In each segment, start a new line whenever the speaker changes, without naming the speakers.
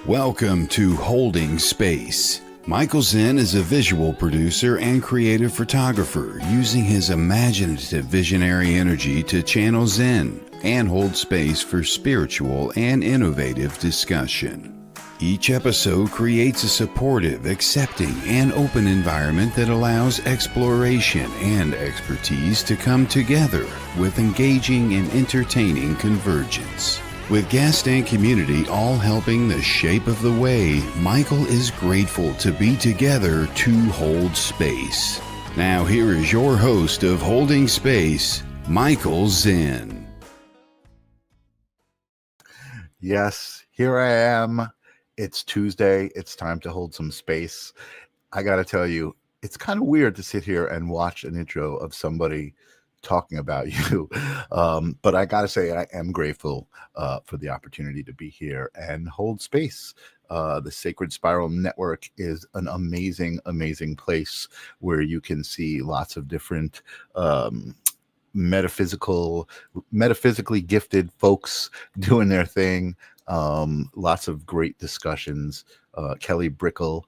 Welcome to Holding Space. Michael Zen is a visual producer and creative photographer using his imaginative visionary energy to channel Zen and hold space for spiritual and innovative discussion. Each episode creates a supportive, accepting, and open environment that allows exploration and expertise to come together with engaging and entertaining convergence. With guest and community all helping the shape of the way, Michael is grateful to be together to hold space. Now here is your host of Holding Space, Michael Zen.
Yes, here I am. It's Tuesday. It's time to hold some space. I got to tell you, it's kind of weird to sit here and watch an intro of somebody talking about you. But I got to say, I am grateful for the opportunity to be here and hold space. The Sacred Spiral Network is an amazing, amazing place where you can see lots of different metaphysically gifted folks doing their thing. Lots of great discussions. Kelly Brickle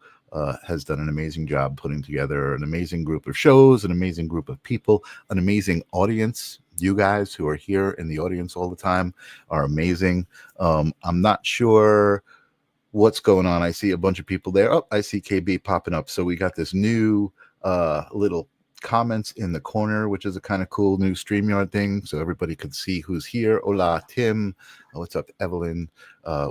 has done an amazing job putting together an amazing group of shows, an amazing group of people, an amazing audience. You guys who are here in the audience all the time are amazing. I'm not sure what's going on. I see a bunch of people there. Oh, I see KB popping up. So we got this new little comments in the corner, which is a kind of cool new StreamYard thing, so everybody could see who's here. Hola, Tim. What's up, Evelyn?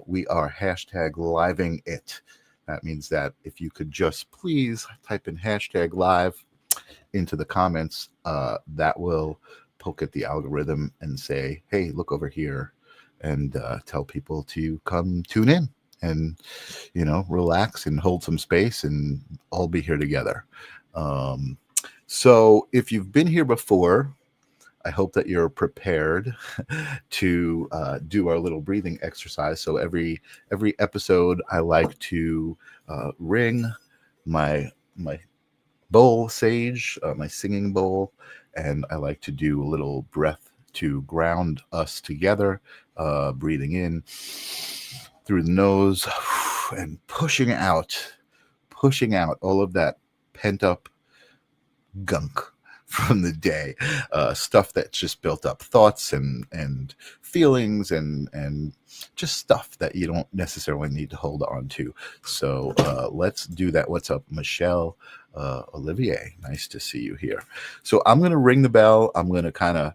We are hashtag living it. That means that if you could just please type in hashtag live into the comments, that will poke at the algorithm and say, hey, look over here, and tell people to come tune in and, you know, relax and hold some space and all be here together. So if you've been here before, I hope that you're prepared to do our little breathing exercise. So every episode, I like to ring my bowl sage, my singing bowl, and I like to do a little breath to ground us together, breathing in through the nose and pushing out all of that pent up gunk from the day, stuff that's just built up, thoughts and feelings and just stuff that you don't necessarily need to hold on to. So let's do that. What's up, Michelle? Olivier, nice to see you here. So I'm going to ring the bell. I'm going to kind of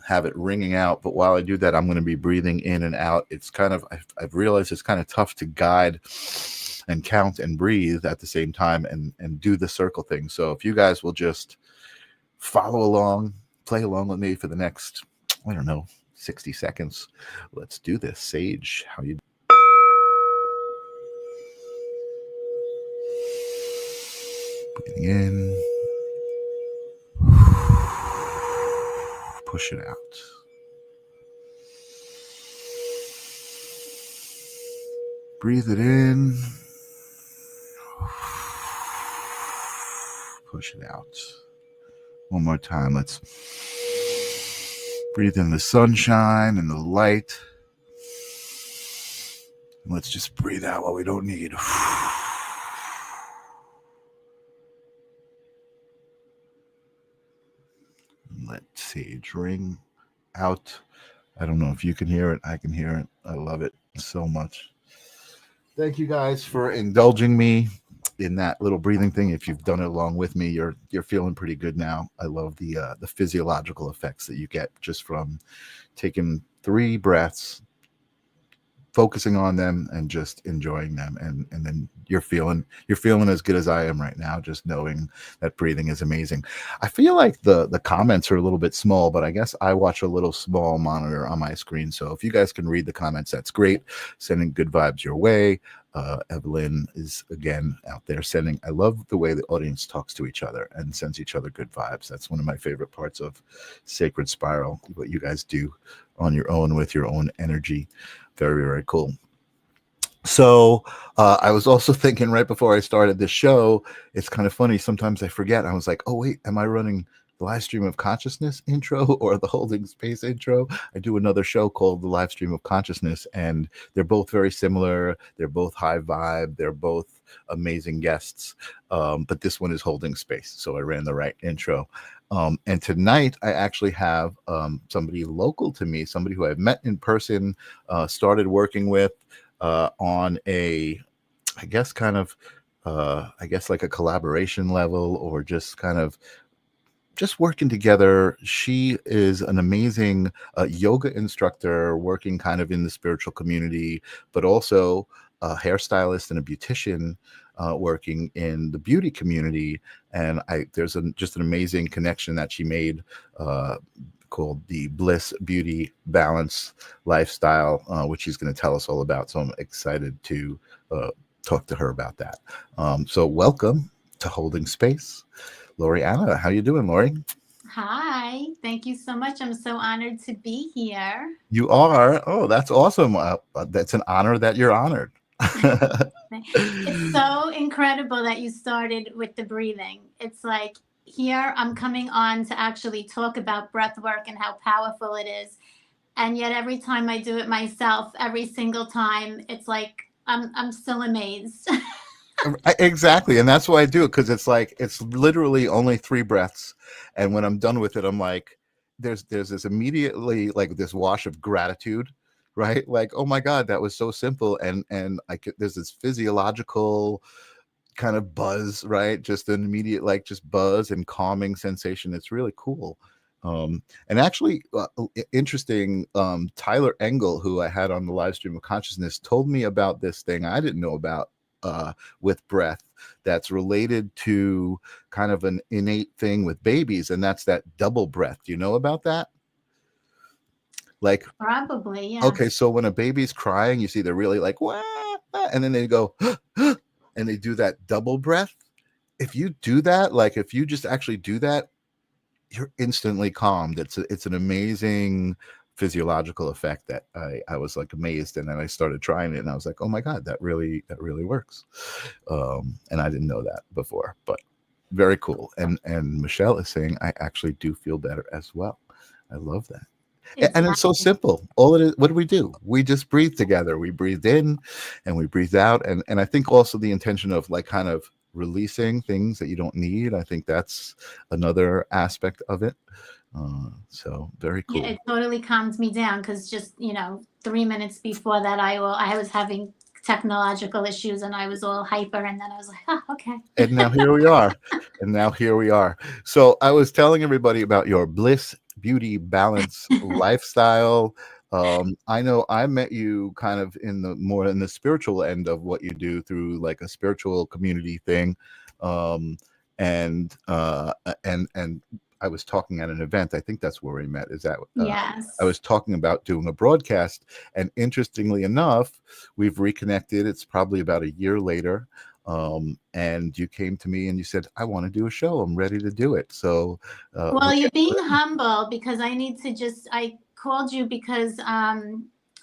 have it ringing out, but while I do that, I'm going to be breathing in and out. It's kind of, I've realized it's kind of tough to guide and count and breathe at the same time and do the circle thing. So if you guys will just follow along, play along with me for the next, 60 seconds. Let's do this. Sage, how you breathing in, push it out. Breathe it in, push it out. One more time. Let's breathe in the sunshine and the light. And let's just breathe out what we don't need. Let sage ring out. I don't know if you can hear it. I can hear it. I love it so much. Thank you guys for indulging me in that little breathing thing. If you've done it along with me, you're feeling pretty good now. I love the physiological effects that you get just from taking 3 breaths, focusing on them and just enjoying them, and then you're feeling as good as I am right now, just knowing that breathing is amazing. I feel like the comments are a little bit small, but I guess I watch a little small monitor on my screen, so if you guys can read the comments, that's great. Sending good vibes your way. Evelyn is again out there sending, I love the way the audience talks to each other and sends each other good vibes. That's one of my favorite parts of Sacred Spiral, what you guys do on your own with your own energy. Very, very cool. So I was also thinking right before I started this show, it's kind of funny. Sometimes I forget. I was like, oh, wait, am I running the live stream of consciousness intro or the holding space intro. I do another show called the live stream of consciousness, and they're both very similar. They're both high vibe. They're both amazing guests. But this one is holding space. So I ran the right intro. And tonight I actually have somebody local to me, somebody who I've met in person, started working with on a, I guess like a collaboration level, or just kind of just working together. She is an amazing yoga instructor working kind of in the spiritual community, but also a hairstylist and a beautician working in the beauty community. And there's just an amazing connection that she made called the Bliss Beauty Balance Lifestyle, which she's going to tell us all about. So I'm excited to talk to her about that. So welcome to Holding Space, Lori Anna. How you doing, Lori?
Hi, thank you so much. I'm so honored to be here.
You are? Oh, that's awesome. That's an honor that you're honored.
It's so incredible that you started with the breathing. It's like here I'm coming on to actually talk about breath work and how powerful it is. And yet every time I do it myself, every single time, it's like I'm still amazed.
Exactly. And that's why I do it, because it's literally only 3 breaths. And when I'm done with it, I'm like, there's this immediately like this wash of gratitude, right? Like, oh my God, that was so simple. And there's this physiological kind of buzz, right? Just an immediate, like, just buzz and calming sensation. It's really cool. And actually, interesting, Tyler Engel, who I had on the live stream of consciousness, told me about this thing I didn't know about with breath that's related to kind of an innate thing with babies, and that's that double breath. Do you know about that? Like,
Probably, yeah.
Okay, so when a baby's crying, you see they're really like, wah, wah, and then they go, and they do that double breath. If you do that, like if you just actually do that, you're instantly calmed. It's an amazing physiological effect that I was like amazed, and then I started trying it, and I was like, oh my God, that really works. And I didn't know that before, but very cool. And Michelle is saying I actually do feel better as well. I love that. Exactly. And it's so simple. All it is, what do? We just breathe together. We breathe in and we breathe out. And I think also the intention of like kind of releasing things that you don't need. I think that's another aspect of it. So very cool.
Yeah, it totally calms me down, because just 3 minutes before that I was having technological issues and I was all hyper, and then I was like, oh, okay.
And now here we are. So I was telling everybody about your Bliss Beauty Balance lifestyle. I know I met you kind of in the spiritual end of what you do through like a spiritual community thing. And I was talking at an event. I think that's where we met. Is that?
Yes.
I was talking about doing a broadcast, and interestingly enough, we've reconnected. It's probably about a year later. And you came to me and you said, I want to do a show. I'm ready to do it. So,
well, you're being humble, because I called you because,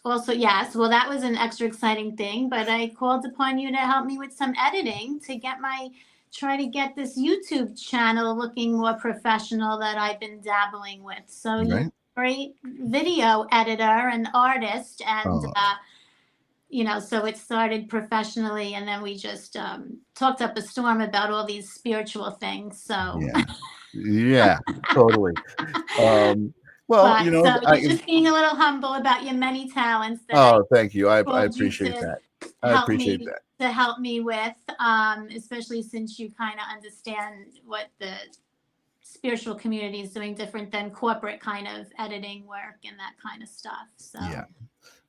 also, yes, well, that was an extra exciting thing, but I called upon you to help me with some editing to try to get this YouTube channel looking more professional that I've been dabbling with. So right. You're a great video editor and artist, and so it started professionally, and then we just talked up a storm about all these spiritual things. So
yeah, totally. Well,
so you're just being a little humble about your many talents.
Thank you. I appreciate that.
To help me with, especially since you kind of understand what the spiritual community is doing different than corporate kind of editing work and that kind of stuff. So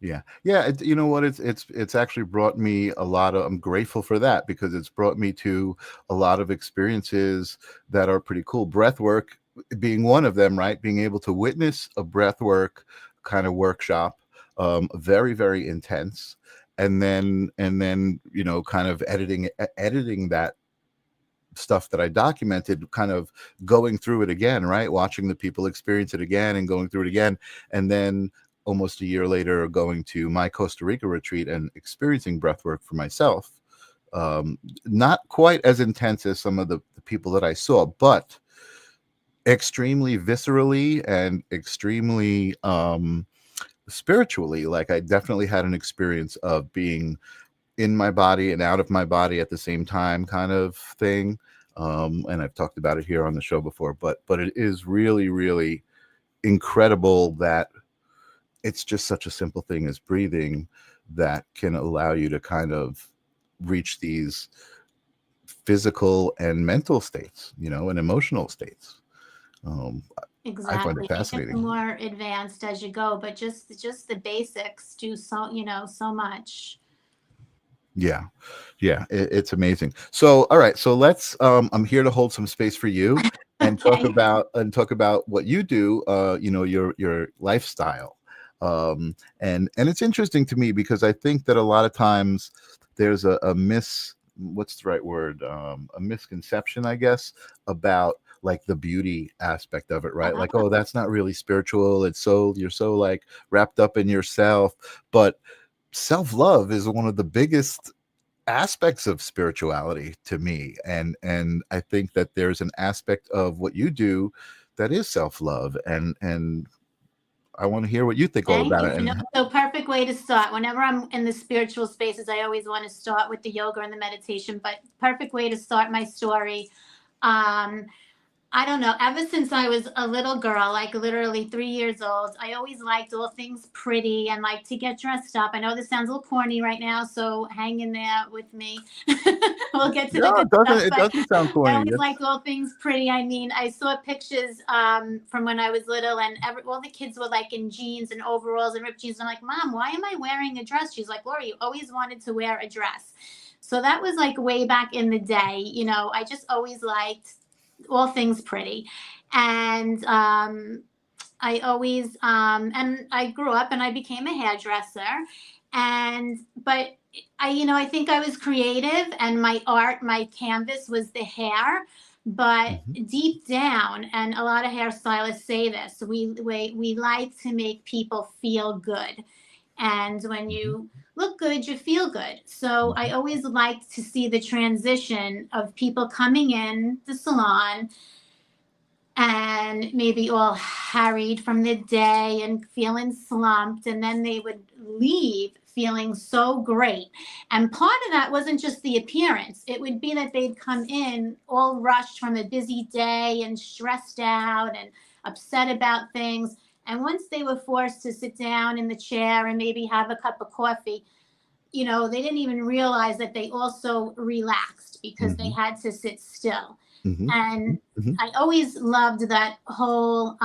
yeah. You know what? It's actually brought me a lot of. I'm grateful for that, because it's brought me to a lot of experiences that are pretty cool. Breath work being one of them, right? Being able to witness a breath work kind of workshop, very, very intense. And then, kind of editing that stuff that I documented, kind of going through it again, right? Watching the people experience it again and going through it again. And then almost a year later, going to my Costa Rica retreat and experiencing breathwork for myself. Not quite as intense as some of the people that I saw, but extremely viscerally and extremely spiritually. Like, I definitely had an experience of being in my body and out of my body at the same time, kind of thing. And I've talked about it here on the show before, but it is really, really incredible that it's just such a simple thing as breathing that can allow you to kind of reach these physical and mental states, and emotional states. I find it
Exactly. It gets
fascinating.
more advanced as you go, but just the basics do so, so much.
Yeah, yeah, it's amazing. So, all right, so let's. I'm here to hold some space for you and
Okay.
talk about what you do. Your lifestyle, and it's interesting to me because I think that a lot of times there's what's the right word? A misconception, I guess, about like the beauty aspect of it, right? Like, oh, that's not really spiritual. You're so like wrapped up in yourself, but self-love is one of the biggest aspects of spirituality to me, and I think that there's an aspect of what you do that is self-love, and I want to hear what you think all
Thank
about
you.
it.
No,
And
so perfect way to start. Whenever I'm in the spiritual spaces, I always want to start with the yoga and the meditation, but perfect way to start my story. Um, I don't know. Ever since I was a little girl, like literally 3 years old, I always liked all things pretty and like to get dressed up. I know this sounds a little corny right now, so hang in there with me. We'll get to the
no,
good stuff.
it
But
doesn't sound
I
corny.
always
It's
liked all things pretty. I mean, I saw pictures from when I was little, and all the kids were like in jeans and overalls and ripped jeans. I'm like, Mom, why am I wearing a dress? She's like, Laura, you always wanted to wear a dress. So that was like way back in the day. I just always liked all things pretty. And and I grew up and I became a hairdresser. But I think I was creative, and my art, my canvas was the hair. But
Mhm,
deep down, and a lot of hairstylists say this, we like to make people feel good. And when
mhm,
you look good, you feel good. So I
mhm,
always like to see the transition of people coming in the salon and maybe all harried from the day and feeling slumped, and then they would leave feeling so great. And part of that wasn't just the appearance, it would be that they'd come in all rushed from a busy day and stressed out and upset about things. And once they were forced to sit down in the chair and maybe have a cup of coffee, they didn't even realize that they also relaxed because they
mhm,
had to sit still.
mhm,
And
mhm,
I always loved that whole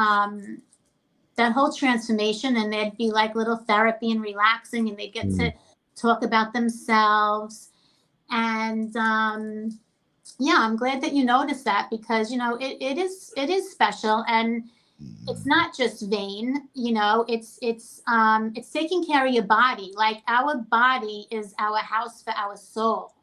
transformation. And there'd be like little therapy and relaxing, and they get
mhm,
to talk about themselves. And yeah, I'm glad that you noticed that, because it is special, and it's
mhm.
not just vain. It's taking care of your body. Like, our body is our house for our soul,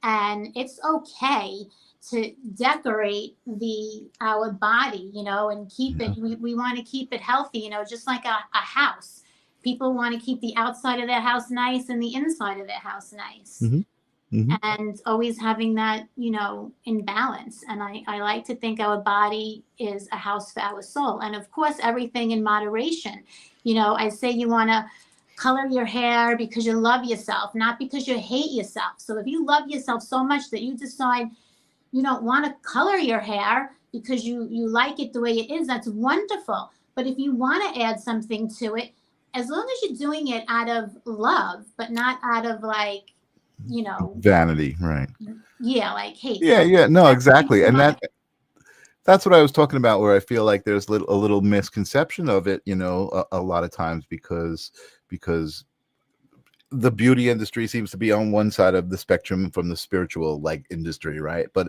and it's okay to decorate the our body, and keep
Yeah.
it. We want to keep it healthy, just like a house. People want to keep the outside of their house nice and the inside of their house nice,
Mhm, mhm,
and always having that, in balance. And I like to think our body is a house for our soul. And of course, everything in moderation. I say you want to color your hair because you love yourself, not because you hate yourself. So if you love yourself so much that you decide you don't want to color your hair because you like it the way it is, that's wonderful. But if you want to add something to it, as long as you're doing it out of love, but not out of like, you know,
vanity, right?
yeah, like hate.
Yeah,
So
yeah, no,
everything
exactly.
in
And
moderation.
that's what I was talking about, where I feel like there's a little misconception of it, a lot of times, because the beauty industry seems to be on one side of the spectrum from the spiritual like industry, right? But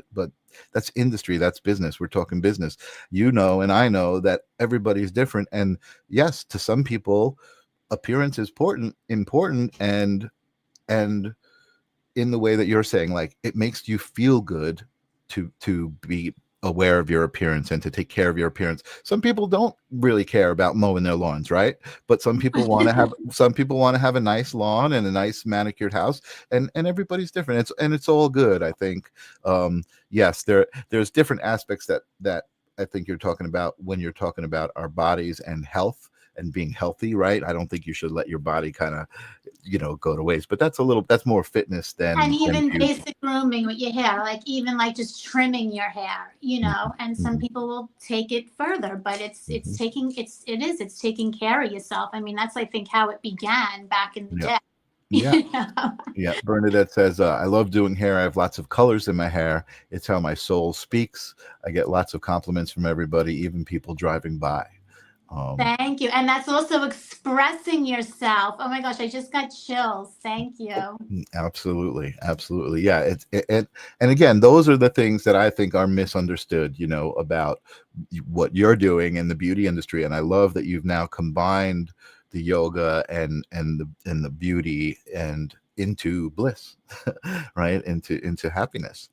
that's industry, that's business. We're talking business, and I know that everybody's different. And yes, to some people, appearance is important, and in the way that you're saying, like, it makes you feel good to be aware of your appearance and to take care of your appearance. Some people don't really care about mowing their lawns, right? But some people want to have a nice lawn and a nice manicured house, and everybody's different. It's all good, I think. Yes, there's different aspects that I think you're talking about when you're talking about our bodies and health and being healthy, right? I don't think you should let your body kind of, go to waste. But that's more fitness
And
than
even
beauty.
basic grooming with your hair, like even like just trimming your hair, and some
Mhm.
people will take it further, but it's
Mhm.
it's taking care of yourself. I mean, that's I think how it began back in the
Yeah.
day.
Yeah.
You know?
Yeah. Bernadette says, I love doing hair. I have lots of colors in my hair. It's how my soul speaks. I get lots of compliments from everybody, even people driving by.
Thank you. And that's also expressing yourself. Oh my gosh, I just got chills. Thank you.
Absolutely. Absolutely. Yeah. And again, those are the things that I think are misunderstood, about what you're doing in the beauty industry. And I love that you've now combined the yoga and the beauty and into bliss, right? Into happiness.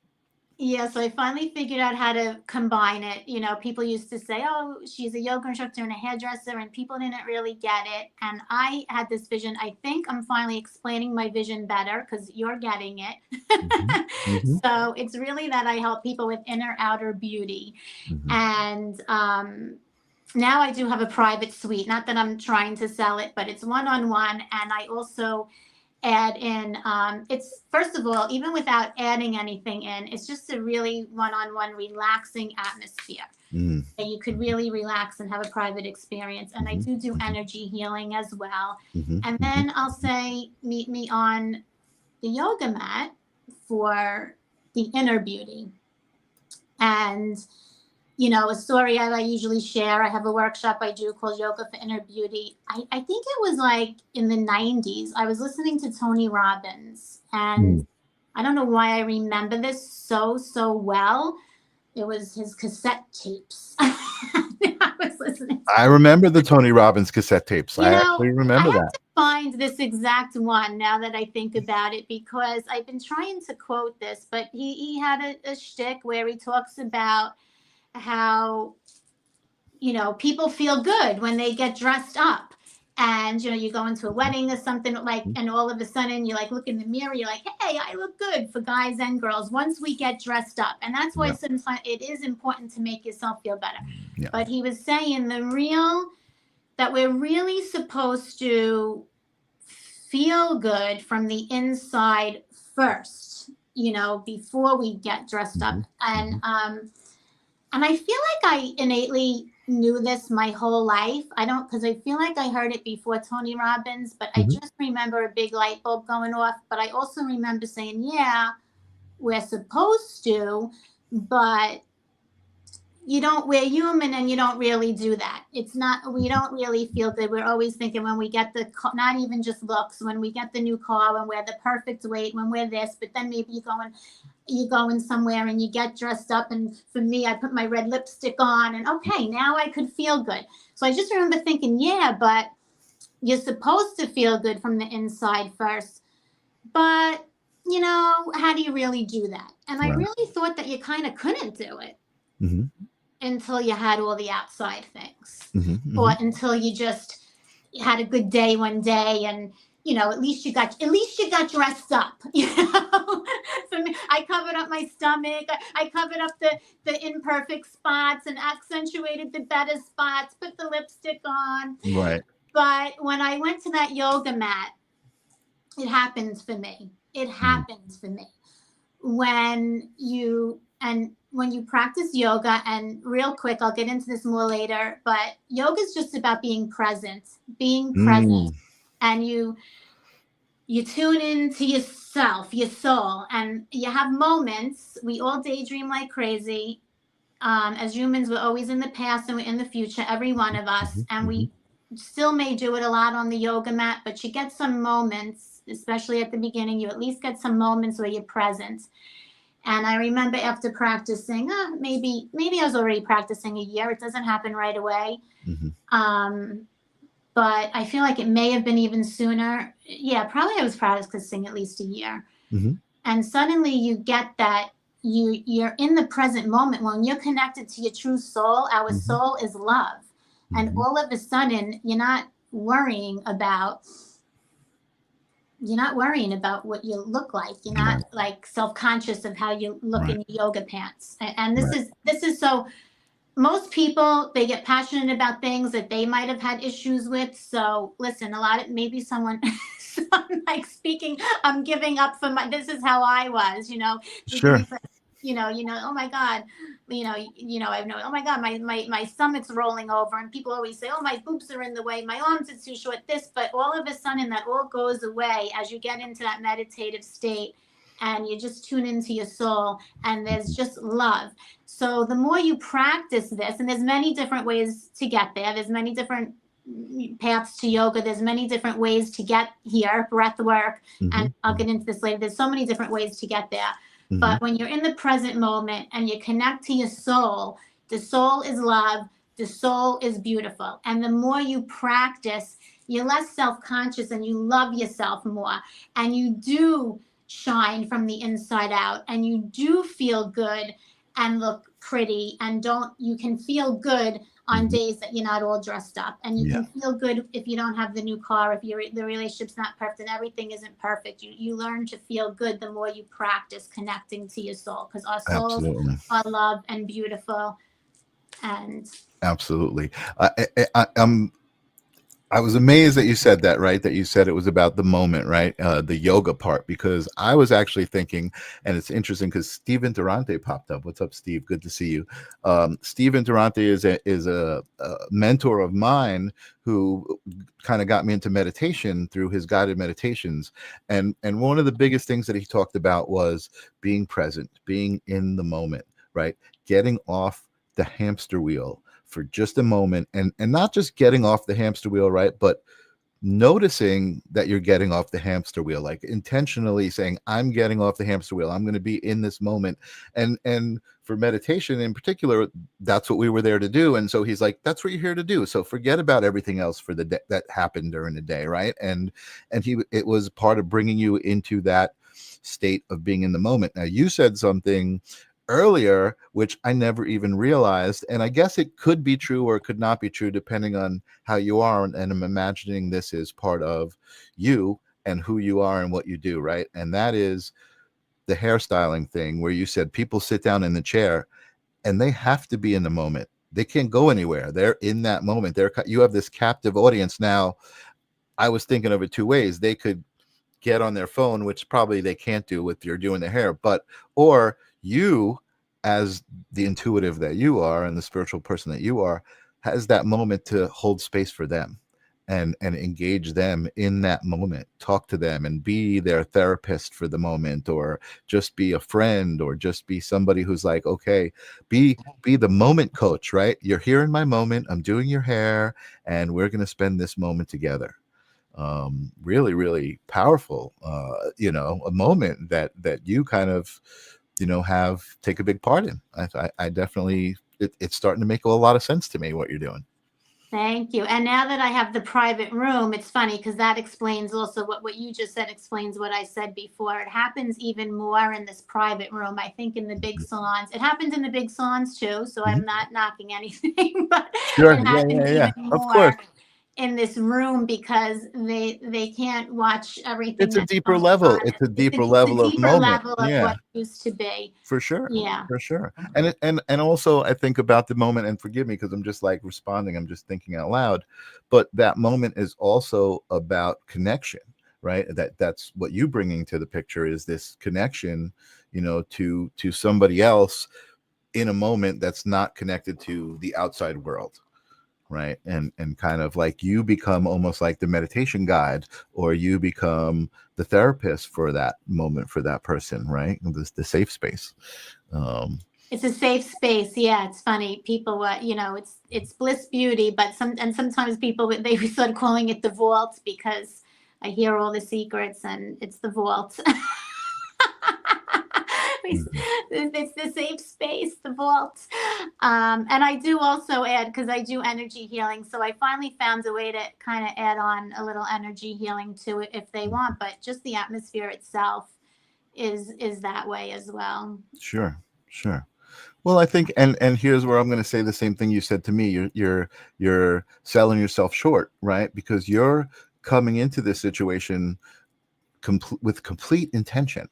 Yeah, so I finally figured out how to combine it. People used to say, oh, she's a yoga instructor and a hairdresser, and people didn't really get it. And I had this vision. I think I'm finally explaining my vision better because you're getting
Hmm.
it.
Hmm.
So it's really that I help people with inner outer beauty.
Hmm.
And now I do have a private suite. Not that I'm trying to sell it, but it's one-on-one. And I also add in it's first of all, even without adding anything in, it's just a really one-on-one relaxing atmosphere,
Hmm.
and you could really relax and have a private experience. And I
Hmm.
do energy healing as well.
Hmm.
And
Hmm.
then I'll say meet me on the yoga mat for the inner beauty. And a story I usually share. I have a workshop I do called Yoga for Inner Beauty. I think it was like in the 90s. I was listening to Tony Robbins, and I don't know why I remember this so well. It was his cassette tapes. I was listening
I
to.
remember the Tony Robbins cassette tapes. I actually
I
remember
have
that.
to find this exact one now that I think about it, because I've been trying to quote this, but he had a shtick where he talks about how people feel good when they get dressed up. And you go into a wedding or something like, and all of a sudden you like look in the mirror, you're like, hey, I look good, for guys and girls, once we get dressed up. And that's why
Yeah.
sometimes it is important to make yourself feel better.
Yeah.
But he was saying that we're really supposed to feel good from the inside first, before we get dressed up.
Hmm.
And
Hmm.
and I feel like I innately knew this my whole life. I don't, because I feel like I heard it before Tony Robbins, but I
Hmm.
just remember a big light bulb going off. But I also remember saying, yeah, we're supposed to, but we're human, and you don't really do that. It's not, we don't really feel good. We're always thinking when we get not even just looks, when we get the new car, when we're the perfect weight, when we're this, but then maybe you're going somewhere and you get dressed up, and for me, I put my red lipstick on, and okay, now I could feel good. So I just remember thinking, yeah, but you're supposed to feel good from the inside first, but how do you really do that? And I
Right.
really thought that you kind of couldn't do it
Hmm.
until you had all the outside things,
Hmm.
or
Hmm.
until you just had a good day one day, and at least you got dressed up. For me, I covered up my stomach, I covered up the imperfect spots and accentuated the better spots, put the lipstick on.
Right.
But when I went to that yoga mat, it happens for me. It
Mm.
happens for me when you practice yoga. And real quick, I'll get into this more later, but yoga is just about being present,
Mm.
and you tune into yourself, your soul, and you have moments. We all daydream like crazy. As humans, we're always in the past and we're in the future, every one of us,
Mhm.
and
Mhm.
we still may do it a lot on the yoga mat, but you get some moments, especially at the beginning, you at least get some moments where you're present. And I remember after practicing, maybe I was already practicing a year. It doesn't happen right away.
Mhm.
Um, but I feel like it may have been even sooner. Yeah, probably I was practicing at least a year.
Mhm.
And suddenly you get that you're in the present moment when you're connected to your true soul. Our
Mhm.
soul is love. And
Mhm.
all of a sudden you're not worrying about what you look like. You're not
Right.
like self-conscious of how you look
Right.
in your yoga pants. And this
Right.
is so most people, they get passionate about things that they might have had issues with. So listen, a lot of maybe someone so I'm like speaking, I'm giving up for my, this is how I was,
Sure.
beginning for, oh my God, I know, oh my God, my stomach's rolling over, and people always say, oh, my boobs are in the way, my arms are too short, this, but all of a sudden that all goes away as you get into that meditative state and you just tune into your soul, and there's just love. So the more you practice this, and there's many different ways to get there, there's many different paths to yoga, there's many different ways to get here, breath work,
Hmm.
and I'll get into this later. There's so many different ways to get there.
Hmm.
But when you're in the present moment and you connect to your soul, the soul is love, the soul is beautiful. And the more you practice, you're less self-conscious and you love yourself more. And you do shine from the inside out, and you do feel good and look pretty, and don't you can feel good on
Hmm.
days that you're not all dressed up, and you
Yeah,
can feel good if you don't have the new car, if the relationship's not perfect and everything isn't perfect. You learn to feel good the more you practice connecting to your soul, because our souls
absolutely.
are love and beautiful. And
Absolutely. I was amazed that you said that, right? That you said it was about the moment, right? The yoga part, because I was actually thinking, and it's interesting because Steven Durante popped up. What's up, Steve? Good to see you. Steven Durante is a mentor of mine who kind of got me into meditation through his guided meditations. And one of the biggest things that he talked about was being present, being in the moment, right? Getting off the hamster wheel for just a moment, and not just getting off the hamster wheel, right, but noticing that you're getting off the hamster wheel, like intentionally saying, I'm getting off the hamster wheel, I'm going to be in this moment. And for meditation in particular, that's what we were there to do. And so he's like, that's what you're here to do, so forget about everything else for the day that happened during the day, right? And it was part of bringing you into that state of being in the moment. Now, you said something earlier, which I never even realized. And I guess it could be true or it could not be true, depending on how you are. And I'm imagining this is part of you and who you are and what you do, right? And that is the hairstyling thing, where you said people sit down in the chair and they have to be in the moment. They can't go anywhere. They're in that moment. You have this captive audience. Now, I was thinking of it two ways. They could get on their phone, which probably they can't do with you're doing their hair, but or you, as the intuitive that you are and the spiritual person that you are, has that moment to hold space for them and engage them in that moment, talk to them and be their therapist for the moment, or just be a friend, or just be somebody who's like, okay, be the moment coach, right? You're here in my moment, I'm doing your hair, and we're going to spend this moment together. Really, really powerful, a moment that you kind of, have take a big part in. I definitely, it's starting to make a lot of sense to me what you're doing.
thank you. And now that I have the private room, it's funny because that explains also what you just said, explains what I said before. It happens even more in this private room. I think in the big salons, it happens in the big salons too. So
Mhm.
I'm not knocking anything, but
Sure.
it
Yeah,
happens
yeah,
even
yeah. Of course.
more in this room because they can't watch everything
It's a
that's
deeper
going
level.
on.
It's a deeper
It's a
level of
deeper
moment.
level of
Yeah.
what it used to be.
For sure.
Yeah.
For sure. And also I think about the moment, and forgive me because I'm just like responding, I'm just thinking out loud, but that moment is also about connection, right? That's what you bringing to the picture, is this connection, to somebody else in a moment that's not connected to the outside world, right? And kind of like you become almost like the meditation guide, or you become the therapist for that moment, for that person, right? The safe space. um
It's a safe space. Yeah, it's funny. People, it's bliss beauty, but sometimes people they start calling it the vault because I hear all the secrets and it's the vault.
mhm.
It's the safe space, the vault. And I do also add, because I do energy healing, so I finally found a way to kind of add on a little energy healing to it if they want. But just the atmosphere itself is that way as well.
Sure, sure. Well, I think, and here's where I'm going to say the same thing you said to me. You're selling yourself short, right? Because you're coming into this situation with complete intention,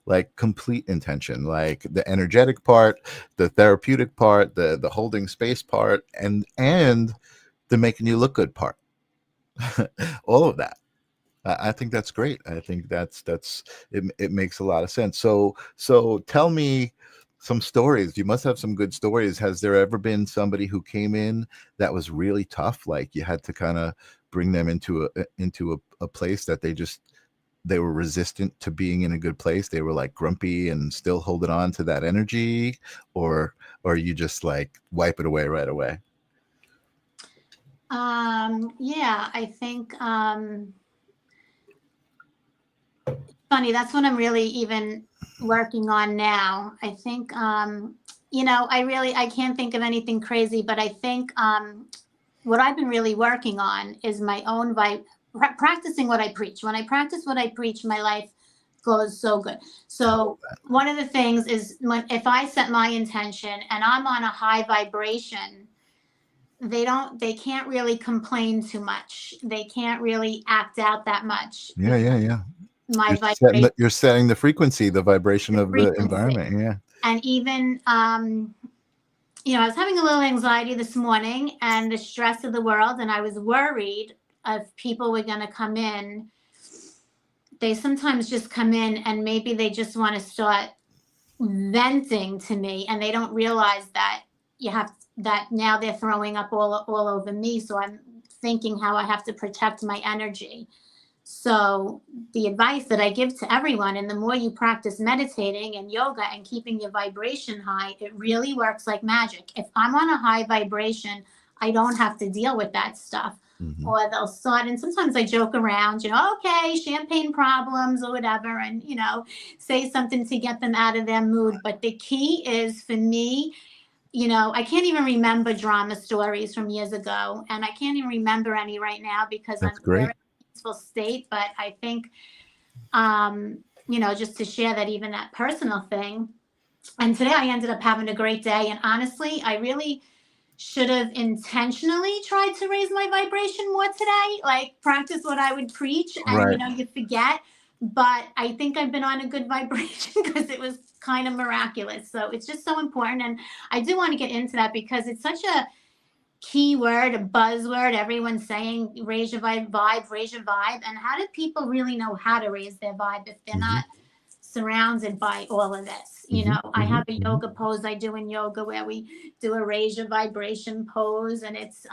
like complete intention, like the energetic part, the therapeutic part, the holding space part, and the making you look good part. All of that. I think that's great. I think that's it. It makes a lot of sense. So tell me some stories. You must have some good stories. Has there ever been somebody who came in that was really tough? Like you had to kind of bring them into a place that they were resistant to being in a good place. They were like grumpy and still holding on to that energy, or you just like wipe it away right away.
Yeah, I think funny, that's what I'm really even working on now. I think I can't think of anything crazy, but I think what I've been really working on is my own practicing what I preach. When I practice what I preach, my life goes so good. So one of the things is if I set my intention and I'm on a high vibration, they can't really complain too much. They can't really act out that much.
Yeah.
My vibration,
You're setting the frequency, the vibration
the
of the
frequency.
environment. Yeah.
And even I was having a little anxiety this morning and the stress of the world, and I was worried if people were going to come in. They sometimes just come in and maybe they just want to start venting to me, and they don't realize that that now they're throwing up all over me. So I'm thinking how I have to protect my energy. So the advice that I give to everyone, and the more you practice meditating and yoga and keeping your vibration high, it really works like magic. If I'm on a high vibration, I don't have to deal with that stuff.
Mm-hmm.
Or they'll start, and sometimes I joke around, okay, champagne problems or whatever, and, say something to get them out of their mood. But the key is for me, I can't even remember drama stories from years ago, and I can't even remember any right now because
That's
I'm
great.
in a peaceful state. But I think, just to share that, even that personal thing. And today I ended up having a great day. And honestly, I really should have intentionally tried to raise my vibration more today, like practice what I would preach. And,
Right.
you forget. But I think I've been on a good vibration because it was kind of miraculous. So it's just so important. And I do want to get into that because it's such a key word, a buzzword. Everyone's saying raise your vibe, raise your vibe. And how do people really know how to raise their vibe if they're not surrounded by all of this? I have a yoga pose I do in yoga where we do a raise your vibration pose, and it's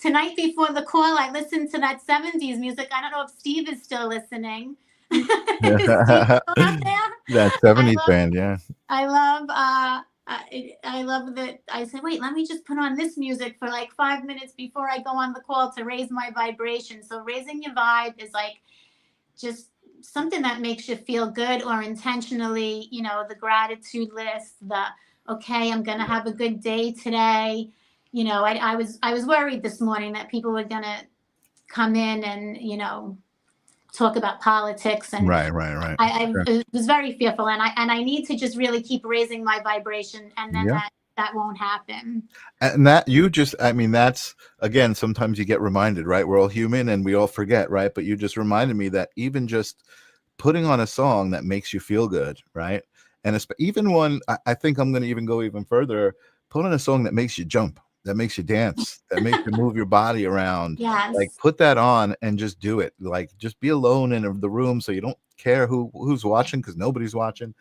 tonight before the call I listened to that 70s music. I don't know if Steve is still listening. Is Steve still out there?
That 70s band, yeah.
I love I love that. I said, wait, let me just put on this music for like 5 minutes before I go on the call to raise my vibration. So raising your vibe is like just something that makes you feel good, or intentionally, the gratitude list, okay, I'm going to have a good day today. I was worried this morning that people were going to come in and, talk about politics, and
Right.
I
Sure.
was very fearful, and I need to just really keep raising my vibration, and then
Yeah.
that won't happen.
And that's again, sometimes you get reminded, right? We're all human and we all forget, right? But you just reminded me that even just putting on a song that makes you feel good, right? And even one, I think I'm going to even go even further, put on a song that makes you jump, that makes you dance, that makes you move your body around.
Yes.
Like put that on and just do it. Like just be alone in the room so you don't care who's watching, because nobody's watching.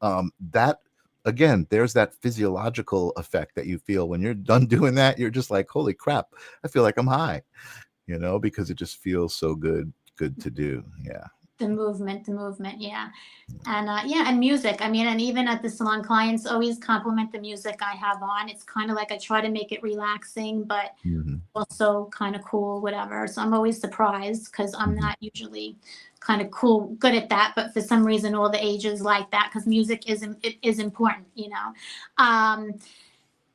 That again, there's that physiological effect that you feel when you're done doing that. You're just like, holy crap, I feel like I'm high, because it just feels so good to do. Yeah.
The movement, yeah. And and music. I mean, and even at the salon, clients always compliment the music I have on. It's kind of like I try to make it relaxing, but also kind of cool, whatever. So I'm always surprised because I'm not usually kind of cool, good at that. But for some reason, all the ages like that, because music is important,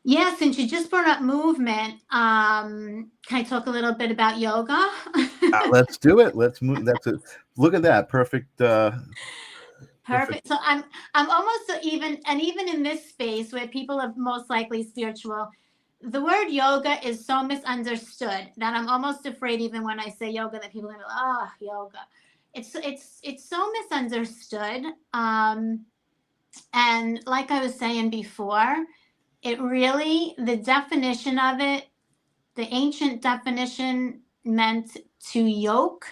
Yeah, since you just brought up movement, can I talk a little bit about yoga?
Let's do it. Let's move. Look at that. Perfect.
Perfect. So I'm almost even in this space where people are most likely spiritual, the word yoga is so misunderstood that I'm almost afraid, even when I say yoga, that people are like, oh, yoga. it's so misunderstood. And like I was saying before, it really, the definition of it, the ancient definition meant to yoke,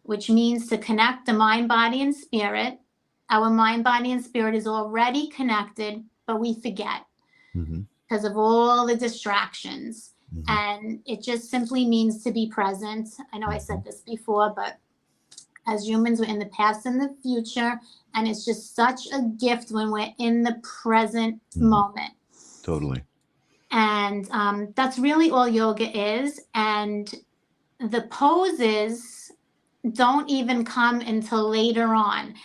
which means to connect the mind, body, and spirit. Our mind, body, and spirit is already connected, but we forget
Mm-hmm.
because of all the distractions.
Mm-hmm.
And it just simply means to be present. I know I said this before, but as humans, we're in the past and the future. And it's just such a gift when we're in the present moment.
Totally.
And that's really all yoga is. And the poses don't even come until later on.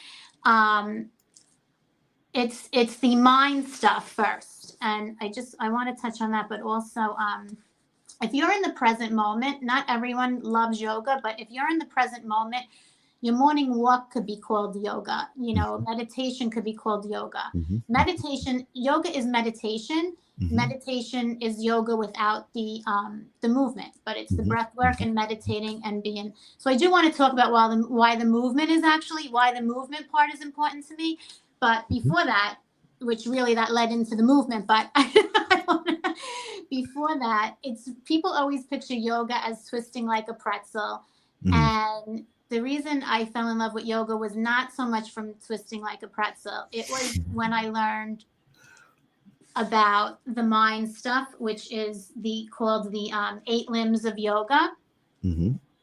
It's the mind stuff first. And I want to touch on that, but also if you're in the present moment, not everyone loves yoga, but if you're in the present moment, your morning walk could be called yoga. You know, meditation could be called yoga. Meditation, yoga is meditation. Meditation is yoga without the movement, but it's the breath work and meditating and being. So I do want to talk about why the movement part is important to me. But before that, which really that led into the movement, but before that, it's people always picture yoga as twisting like a pretzel, and the reason I fell in love with yoga was not so much from twisting like a pretzel. It was when I learned about the mind stuff, which is called the 8 limbs of yoga.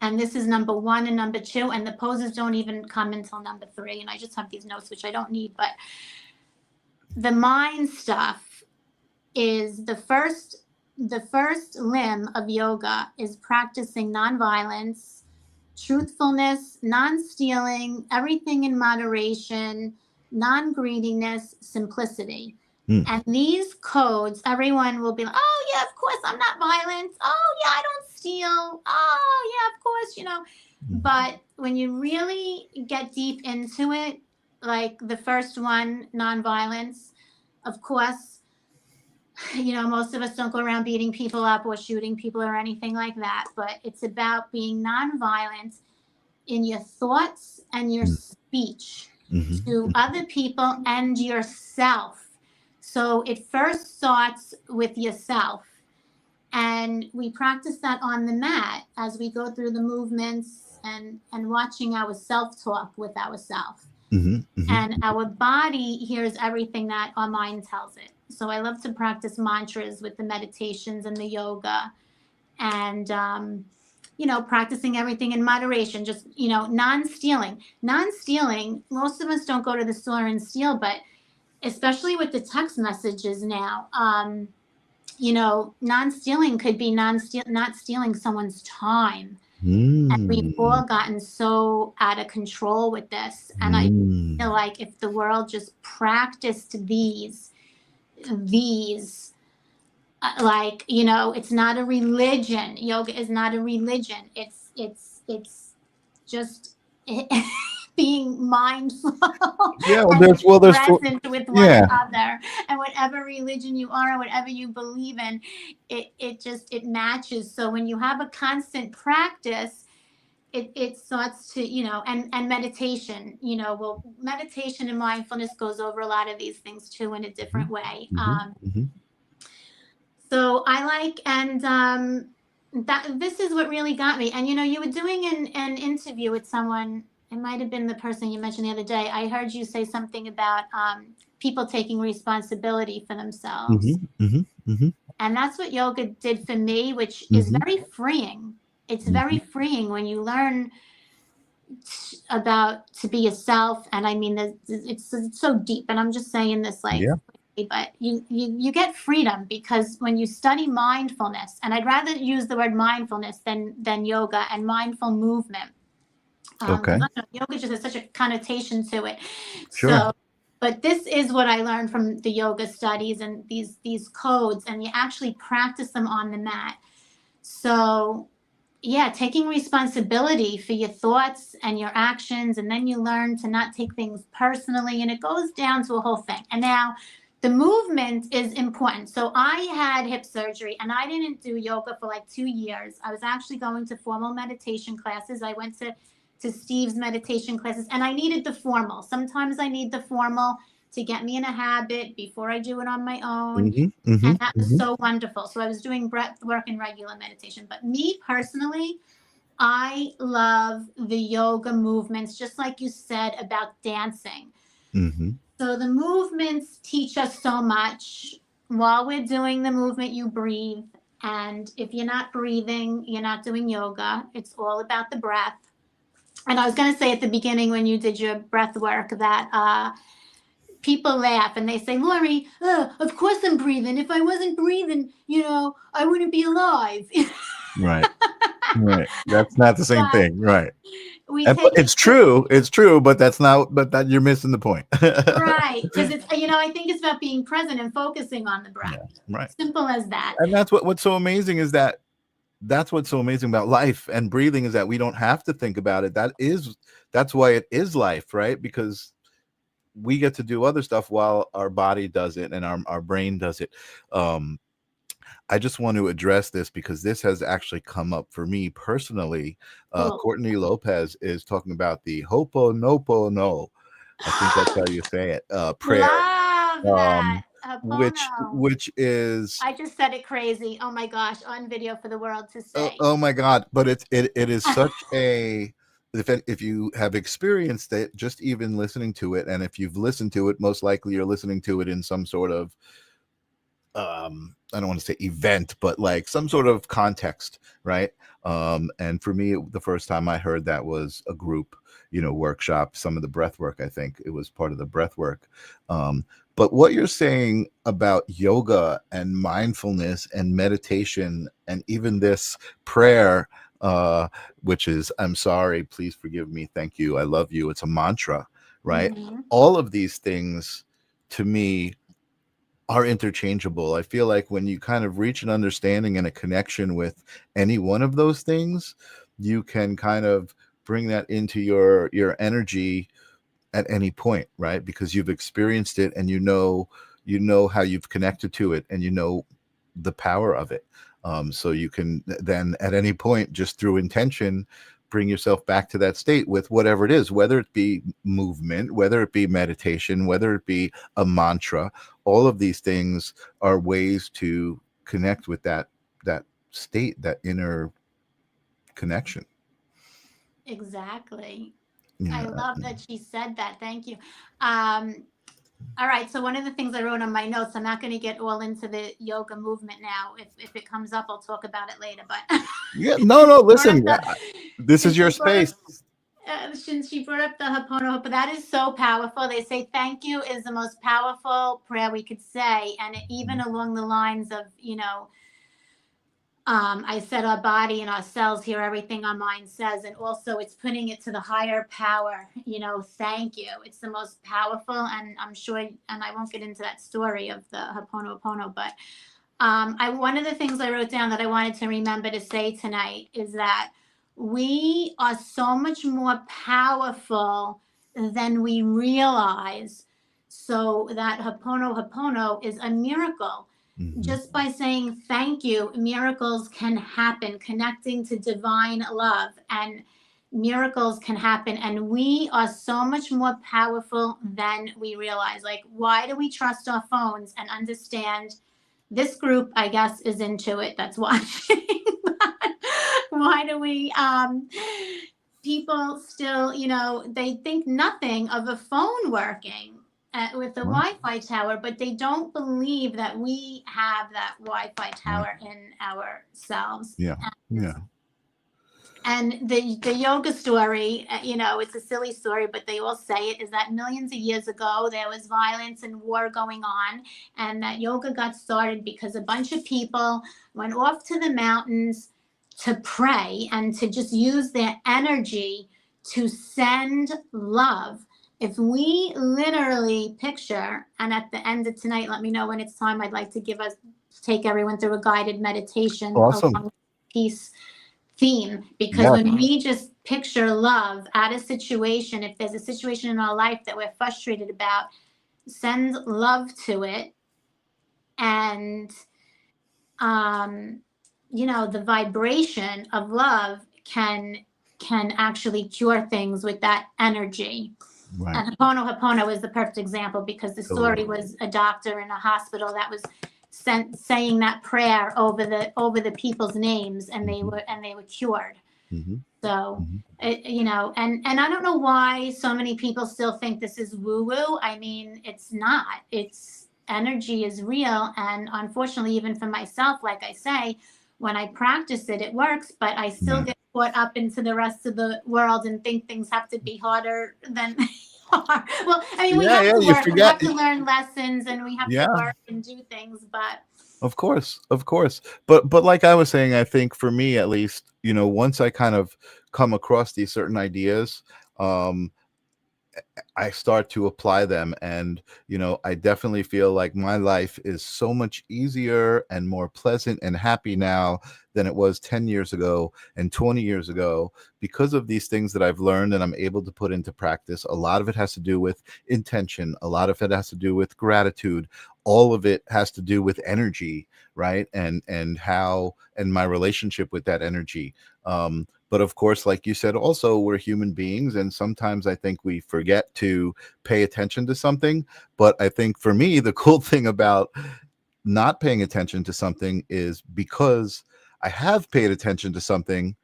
And this is number 1 and number 2, and the poses don't even come until number 3. And I just have these notes, which I don't need, but the mind stuff is the first limb of yoga is practicing nonviolence, truthfulness, non-stealing, everything in moderation, non-greediness, simplicity. And these codes, everyone will be like, oh, yeah, of course, I'm not violent. Oh, yeah, I don't steal. Oh, yeah, of course, you know. But when you really get deep into it, like the first one, non-violence, of course, you know, most of us don't go around beating people up or shooting people or anything like that, but it's about being nonviolent in your thoughts and your speech to other people and yourself. So it first starts with yourself. And we practice that on the mat as we go through the movements and watching our self-talk with ourselves. And our body hears everything that our mind tells it. So I love to practice mantras with the meditations and the yoga, and you know, practicing everything in moderation, just, you know, non-stealing. Most of us don't go to the store and steal, but especially with the text messages now, you know, non-stealing could be not stealing someone's time. And we've all gotten so out of control with this. And I feel like if the world just practiced these, like, you know, it's not a religion. Yoga is not a religion. It's just being mindful.
Yeah,
and
there's
present with one another, and whatever religion you are, or whatever you believe in, it matches. So when you have a constant practice, it starts to, you know, and meditation, you know, well, meditation and mindfulness goes over a lot of these things too in a different way. So I like, and that this is what really got me. And, you know, you were doing an interview with someone, it might have been the person you mentioned the other day. I heard you say something about people taking responsibility for themselves. And that's what yoga did for me, which is very freeing. It's very freeing when you learn about to be yourself. And I mean, it's so deep, and I'm just saying this like, but you get freedom, because when you study mindfulness, and I'd rather use the word mindfulness than yoga and mindful movement. Yoga just has such a connotation to it. So, but this is what I learned from the yoga studies and these codes, and you actually practice them on the mat. So yeah, taking responsibility for your thoughts and your actions, and then you learn to not take things personally, and it goes down to a whole thing. And now the movement is important. So I had hip surgery, and I didn't do yoga for like 2 years. I was actually going to formal meditation classes. I went to to Steve's meditation classes, and I needed the formal. Sometimes I need the formal to get me in a habit before I do it on my own. And that was so wonderful. So I was doing breath work and regular meditation. But me personally, I love the yoga movements, just like you said about dancing. So the movements teach us so much. While we're doing the movement, you breathe. And if you're not breathing, you're not doing yoga. It's all about the breath. And I was going to say at the beginning when you did your breath work that people laugh and they say, Lori, of course I'm breathing. If I wasn't breathing, I wouldn't be alive.
Right. That's not the same thing. Right. It's true. It's true, but that you're missing the point.
Right. Because it's, I think it's about being present and focusing on the breath.
Yeah, right.
Simple as that.
And that's what's so amazing is that's what's so amazing about life and breathing is that we don't have to think about it. That's why it is life, right? Because we get to do other stuff while our body does it and our brain does it. I just want to address this because this has actually come up for me personally. Courtney Lopez is talking about the Ho'oponopono. I think that's how you say it. Prayer.
Love that.
Which is,
I just said it crazy. Oh my gosh, on video for the world to say.
Oh my God. But it is such a, if you have experienced it, just even listening to it, and if you've listened to it, most likely you're listening to it in some sort of I don't want to say event, but like some sort of context, right? And for me, the first time I heard that was a group, workshop, some of the breath work. I think it was part of the breath work. But what you're saying about yoga and mindfulness and meditation and even this prayer, which is, I'm sorry, please forgive me, thank you, I love you. It's a mantra, right? All of these things to me are interchangeable. I feel like when you kind of reach an understanding and a connection with any one of those things, you can kind of bring that into your energy at any point, right? Because you've experienced it and you know how you've connected to it and you know the power of it. So you can then at any point, just through intention, bring yourself back to that state with whatever it is, whether it be movement, whether it be meditation, whether it be a mantra. All of these things are ways to connect with that state, that inner connection.
Exactly. I love that she said that. Thank you. All right. So one of the things I wrote on my notes, I'm not going to get all into the yoga movement now. If it comes up, I'll talk about it later. But
yeah, no, listen, this is your space.
Since she brought up the Ho'oponopono, but that is so powerful. They say thank you is the most powerful prayer we could say, and even along the lines of I said our body and our cells hear everything our mind says, and also it's putting it to the higher power. Thank you. It's the most powerful, and I'm sure, and I won't get into that story of the Ho'oponopono, but one of the things I wrote down that I wanted to remember to say tonight is that we are so much more powerful than we realize. So that Ho'oponopono is a miracle. Just by saying thank you, miracles can happen, connecting to divine love, and miracles can happen. And we are so much more powerful than we realize. Like, why do we trust our phones and understand this group, I guess, is into it? That's watching. Why do we, people still, they think nothing of a phone working with the Wi-Fi tower, but they don't believe that we have that Wi-Fi tower in ourselves.
Yeah.
And the yoga story, it's a silly story, but they all say it, is that millions of years ago, there was violence and war going on. And that yoga got started because a bunch of people went off to the mountains to pray and to just use their energy to send love. If we literally picture, and at the end of tonight, let me know when it's time, I'd like to take everyone through a guided meditation.
Awesome.
Along peace theme, because when we just picture love at a situation, if there's a situation in our life that we're frustrated about, send love to it. And, the vibration of love can can actually cure things with that energy.
Right.
And Ho'oponopono was the perfect example, because the story
Totally.
was a doctor in a hospital that was saying that prayer over the people's names, and they were cured.
Mm-hmm.
So,
Mm-hmm.
you know, and I don't know why so many people still think this is woo woo. I mean, it's not. It's energy is real, and unfortunately, even for myself, like I say, when I practice it, it works. But I still
Yeah.
get caught up into the rest of the world and think things have to be harder than they are. Well, I mean, we
Yeah,
have
yeah,
to
you
work, we
forget.
have to learn lessons, and we have to
Yeah.
work and do things. But
Of course, of course. But like I was saying, I think for me at least, you know, once I kind of come across these certain ideas, um, I start to apply them. And, you know, I definitely feel like my life is so much easier and more pleasant and happy now than it was 10 years ago and 20 years ago, because of these things that I've learned and I'm able to put into practice. A lot of it has to do with intention, a lot of it has to do with gratitude, all of it has to do with energy, right? And how, and my relationship with that energy. But of course, like you said, also, we're human beings. And sometimes I think we forget to pay attention to something. But I think for me, the cool thing about not paying attention to something is, because I have paid attention to something,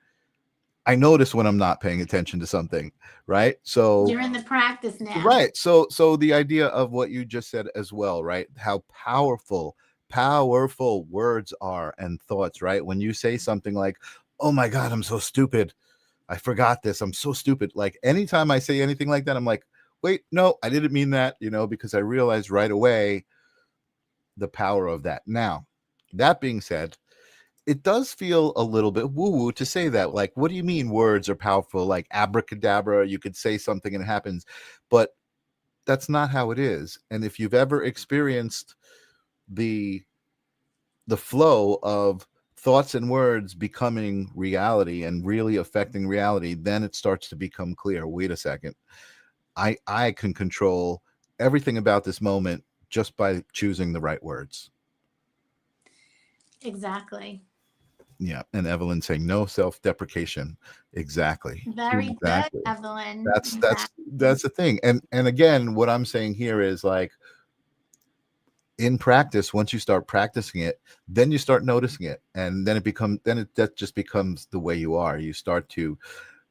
I notice when I'm not paying attention to something. Right. So,
you're in the practice now.
right. So the idea of what you just said as well, right? How powerful words are and thoughts, right? When you say something like, oh my God, I'm so stupid, I forgot this, I'm so stupid. Like anytime I say anything like that, I'm like, wait, no, I didn't mean that, you know, because I realized right away the power of that. Now, that being said, it does feel a little bit woo-woo to say that. Like, what do you mean words are powerful? Like abracadabra, you could say something and it happens. But that's not how it is. And if you've ever experienced the flow of thoughts and words becoming reality and really affecting reality, then it starts to become clear. Wait a second. I can control everything about this moment just by choosing the right words.
Exactly.
Yeah. And Evelyn saying no self-deprecation. Exactly.
Very good,
Exactly.
Evelyn.
That's
Exactly.
that's the thing. And again, what I'm saying here is like, in practice, once you start practicing it, then you start noticing it, and then that just becomes the way you are. You start to,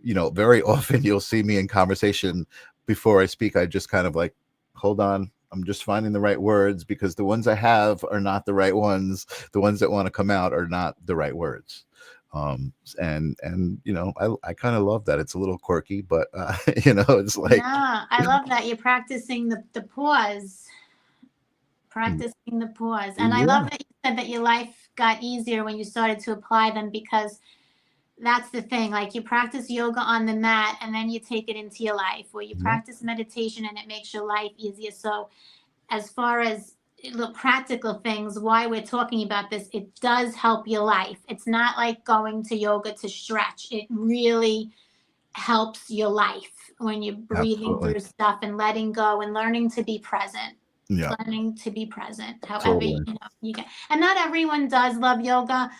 you know, very often you'll see me in conversation, before I speak, I just kind of like, hold on, I'm just finding the right words, because the ones I have are not the right ones. The ones that want to come out are not the right words. And you know, I kind of love that. It's a little quirky, but you know, it's like,
Yeah, I love that you're practicing the pause. Practicing the pause. And I love
yeah,
that you said that your life got easier when you started to apply them, because that's the thing. Like, you practice yoga on the mat and then you take it into your life, or you
yeah,
practice meditation and it makes your life easier. So, as far as the practical things, why we're talking about this, it does help your life. It's not like going to yoga to stretch. It really helps your life when you're breathing
absolutely,
through stuff and letting go and learning to be present.
yeah,
Learning to be present, however, you
totally.
know, you can. And not everyone does love yoga.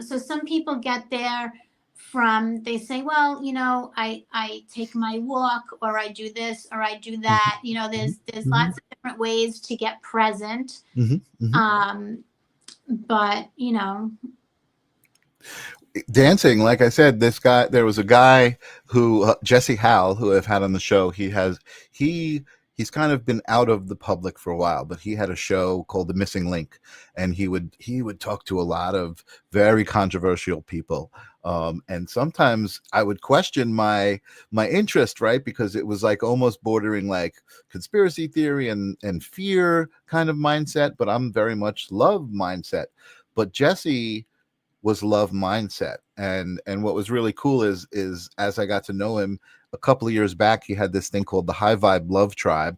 So some people get there from, they say, well, you know, I take my walk, or I do this, or I do that. You know, there's
Mhm,
lots of different ways to get present.
mhm, mhm.
Um, but you know,
Dancing, like I said, there was a guy who, Jesse Howell, who I've had on the show. He he's kind of been out of the public for a while, but he had a show called The Missing Link, and he would talk to a lot of very controversial people. And sometimes I would question my interest, right? Because it was like almost bordering like conspiracy theory and fear kind of mindset, but I'm very much love mindset. But Jesse was love mindset. And what was really cool is as I got to know him a couple of years back, he had this thing called the High Vibe Love Tribe,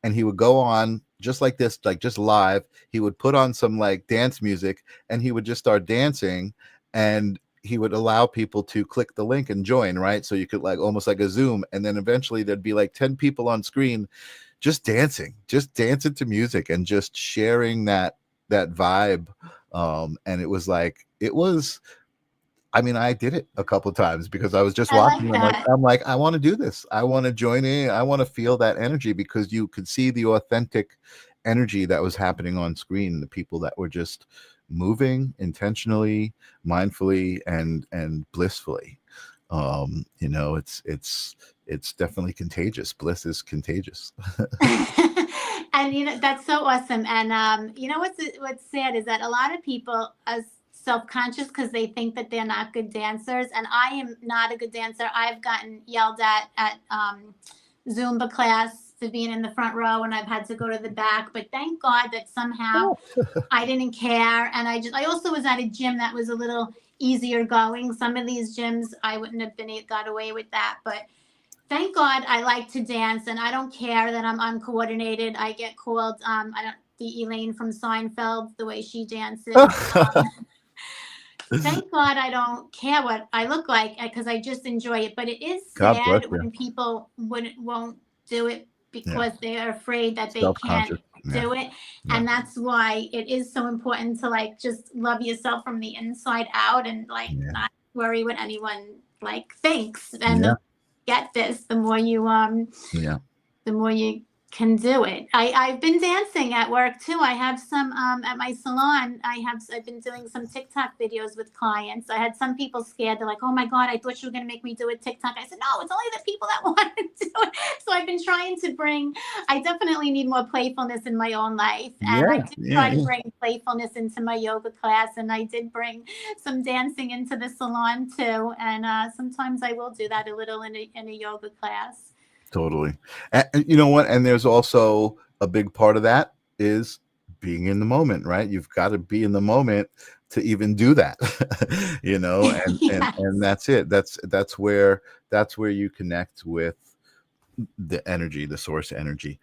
and he would go on just like this, like just live. He would put on some like dance music, and he would just start dancing, and he would allow people to click the link and join, right? So you could like almost like a Zoom, and then eventually there'd be like 10 people on screen just dancing to music and just sharing that vibe. And it was like, it was, I mean, I did it a couple of times because I was just
I like
watching.
that.
I'm like, I want to do this. I want to join in. I want to feel that energy because you could see the authentic energy that was happening on screen. The people that were just moving intentionally, mindfully, and blissfully. It's definitely contagious. Bliss is contagious.
And that's so awesome. And what's sad is that a lot of people are self-conscious because they think that they're not good dancers, and I am not a good dancer. I've gotten yelled at Zumba class to being in the front row, and I've had to go to the back, but thank God that somehow I didn't care. And I also was at a gym that was a little easier going. Some of these gyms I wouldn't have got away with that, but thank God I like to dance, and I don't care that I'm uncoordinated. I get called, I don't, the Elaine from Seinfeld, the way she dances. Thank God I don't care what I look like because I just enjoy it. But it is
God bless
sad
you.
when people won't do it
Yeah.
because they are afraid that they
Self-conscious.
can't
Yeah.
do it.
Yeah.
And that's why it is so important to like just love yourself from the inside out and like
Yeah.
not worry what anyone like thinks. And
Yeah.
get this, the more you
Yeah.
the more you can do it. I've been dancing at work too. I have some at my salon. I've been doing some TikTok videos with clients. I had some people scared. They're like, "Oh my God, I thought you were gonna make me do a TikTok." I said, "No, it's only the people that want to do it." So I've been trying to bring. I definitely need more playfulness in my own life, and I
Yeah.
did
Yeah.
try to bring playfulness into my yoga class, and I did bring some dancing into the salon too. And sometimes I will do that a little in a yoga class.
Totally. And you know what? And there's also a big part of that is being in the moment, right? You've got to be in the moment to even do that, and that's it. That's where you connect with the energy, the source energy.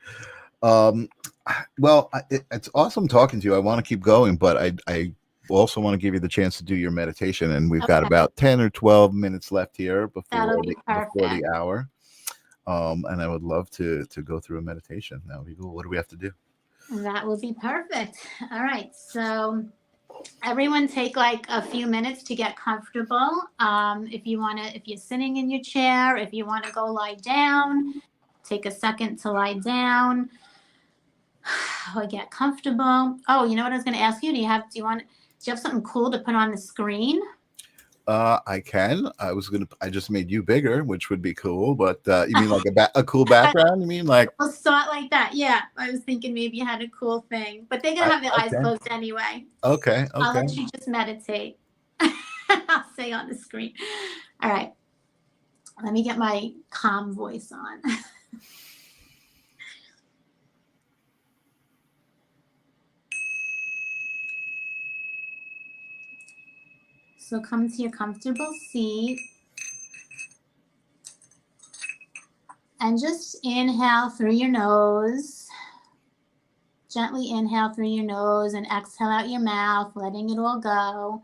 Well, it's awesome talking to you. I want to keep going, but I also want to give you the chance to do your meditation, and we've got about 10 or 12 minutes left here before the hour. And I would love to go through a meditation. Now, what do we have to do?
That will be perfect. All right. So everyone take like a few minutes to get comfortable. If you're sitting in your chair, if you want to go lie down, take a second to lie down or get comfortable. Oh, you know what I was going to ask you? Do you have something cool to put on the screen?
I can. I just made you bigger, which would be cool. But you mean like a cool background? You mean like?
I'll start like that. Yeah, I was thinking maybe you had a cool thing, but they're gonna have their eyes closed anyway.
Okay.
I'll let you just meditate. I'll say on the screen. All right. Let me get my calm voice on. So come to your comfortable seat and just inhale through your nose. Gently inhale through your nose and exhale out your mouth, letting it all go.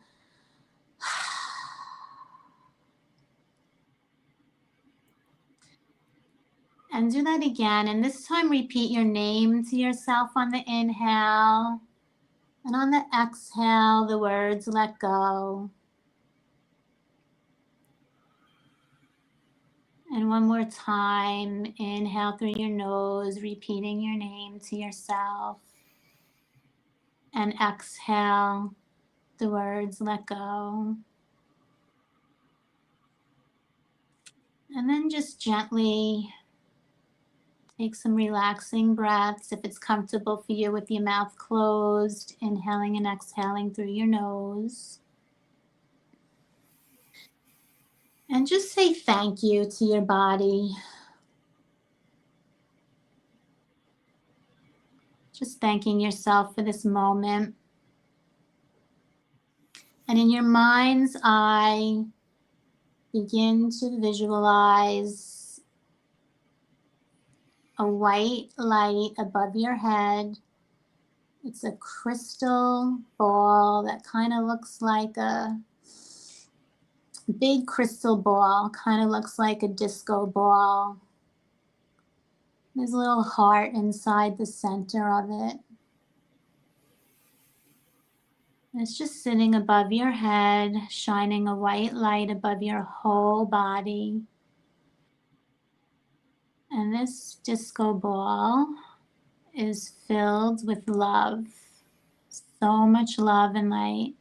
And do that again. And this time repeat your name to yourself on the inhale. And on the exhale, the words let go. And one more time, inhale through your nose, repeating your name to yourself. And exhale, the words let go. And then just gently take some relaxing breaths if it's comfortable for you with your mouth closed, inhaling and exhaling through your nose. And just say thank you to your body. Just thanking yourself for this moment. And in your mind's eye, begin to visualize a white light above your head. It's a crystal ball that kind of looks like a big crystal ball, kind of looks like a disco ball. There's a little heart inside the center of it. It's just sitting above your head, shining a white light above your whole body. And this disco ball is filled with love. So much love and light.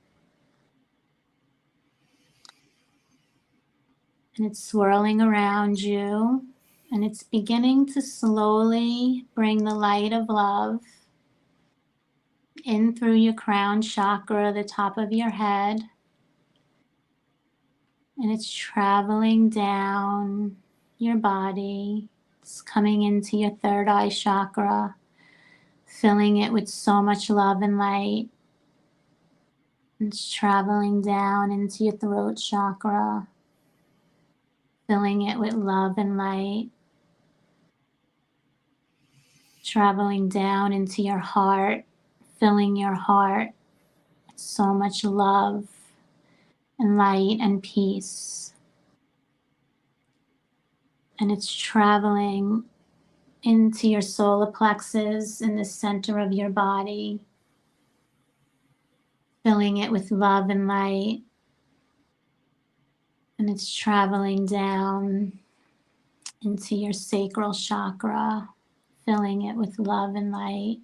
And it's swirling around you. And it's beginning to slowly bring the light of love in through your crown chakra, the top of your head. And it's traveling down your body. It's coming into your third eye chakra, filling it with so much love and light. It's traveling down into your throat chakra, filling it with love and light. Traveling down into your heart, filling your heart with so much love and light and peace. And it's traveling into your solar plexus in the center of your body, filling it with love and light. And it's traveling down into your sacral chakra, filling it with love and light.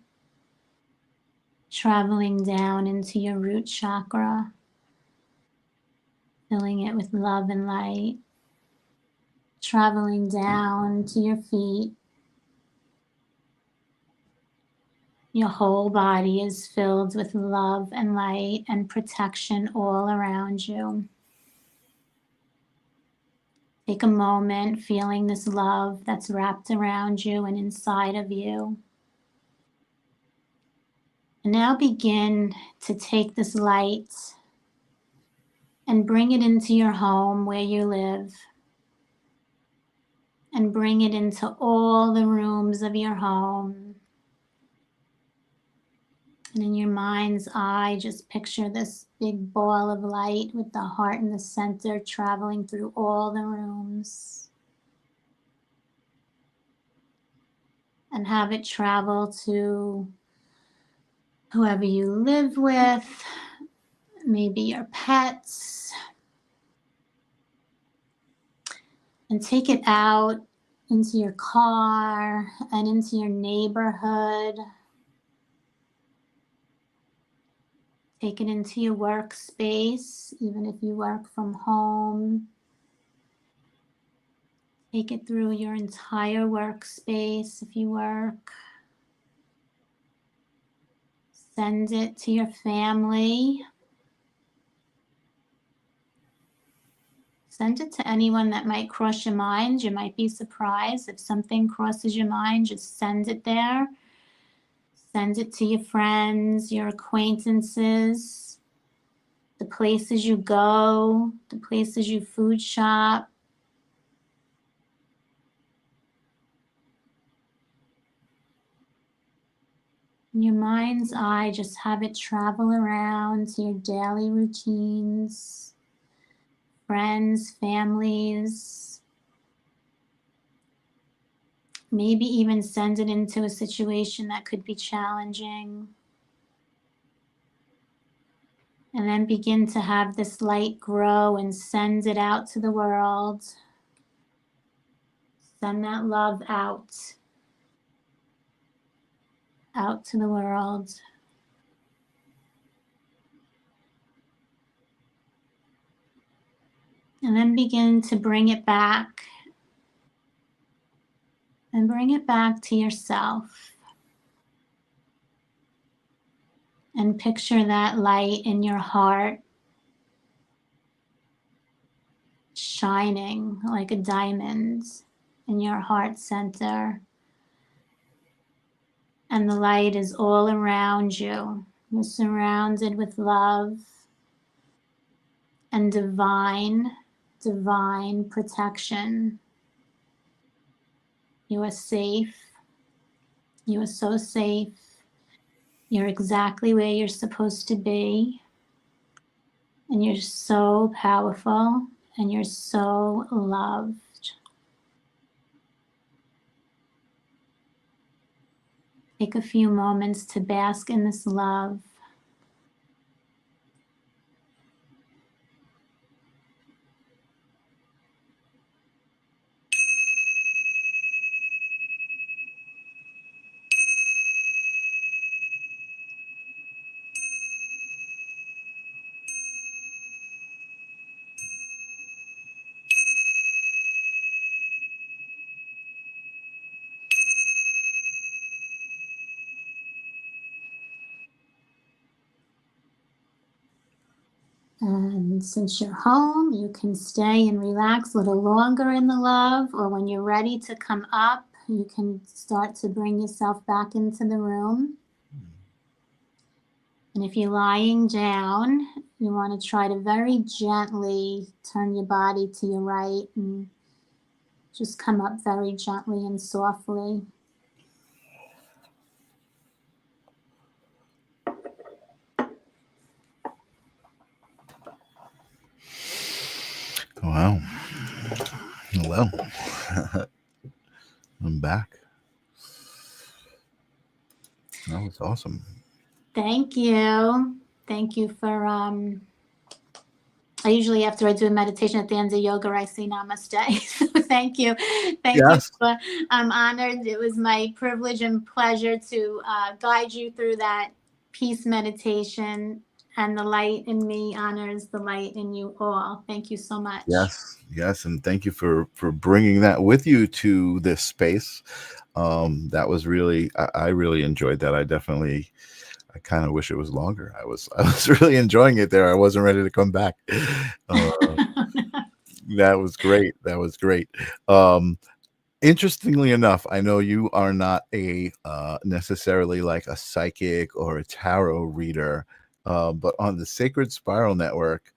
Traveling down into your root chakra, filling it with love and light. Traveling down to your feet. Your whole body is filled with love and light and protection all around you. Take a moment feeling this love that's wrapped around you and inside of you. And now begin to take this light and bring it into your home where you live. And bring it into all the rooms of your home. And in your mind's eye, just picture this big ball of light with the heart in the center traveling through all the rooms. And have it travel to whoever you live with, maybe your pets. And take it out into your car and into your neighborhood. Take it into your workspace, even if you work from home. Take it through your entire workspace if you work. Send it to your family. Send it to anyone that might cross your mind. You might be surprised if something crosses your mind, just send it there. Send it to your friends, your acquaintances, the places you go, the places you food shop. In your mind's eye, just have it travel around to your daily routines, friends, families. Maybe even send it into a situation that could be challenging. And then begin to have this light grow and send it out to the world. Send that love out to the world. And then begin to bring it back. And bring it back to yourself. And picture that light in your heart shining like a diamond in your heart center. And the light is all around you. You're surrounded with love and divine protection. You are safe. You are so safe. You're exactly where you're supposed to be. And you're so powerful and you're so loved. Take a few moments to bask in this love. And since you're home, you can stay and relax a little longer in the love, or when you're ready to come up, you can start to bring yourself back into the room. And if you're lying down, you want to try to very gently turn your body to your right and just come up very gently and softly.
Wow. Well, I'm back. That was awesome.
Thank you. Thank you for I usually, after I do a meditation at the end of yoga, I say namaste. So thank you. Thank you.
Yes.
I'm honored. It was my privilege and pleasure to guide you through that peace meditation. And the light in me honors the light in you all. Thank you so much.
Yes, and thank you for bringing that with you to this space. That was really, I really enjoyed that. I kind of wish it was longer. I was really enjoying it there. I wasn't ready to come back. That was great. That was great. Interestingly enough, I know you are not a necessarily like a psychic or a tarot reader, but on the Sacred Spiral Network,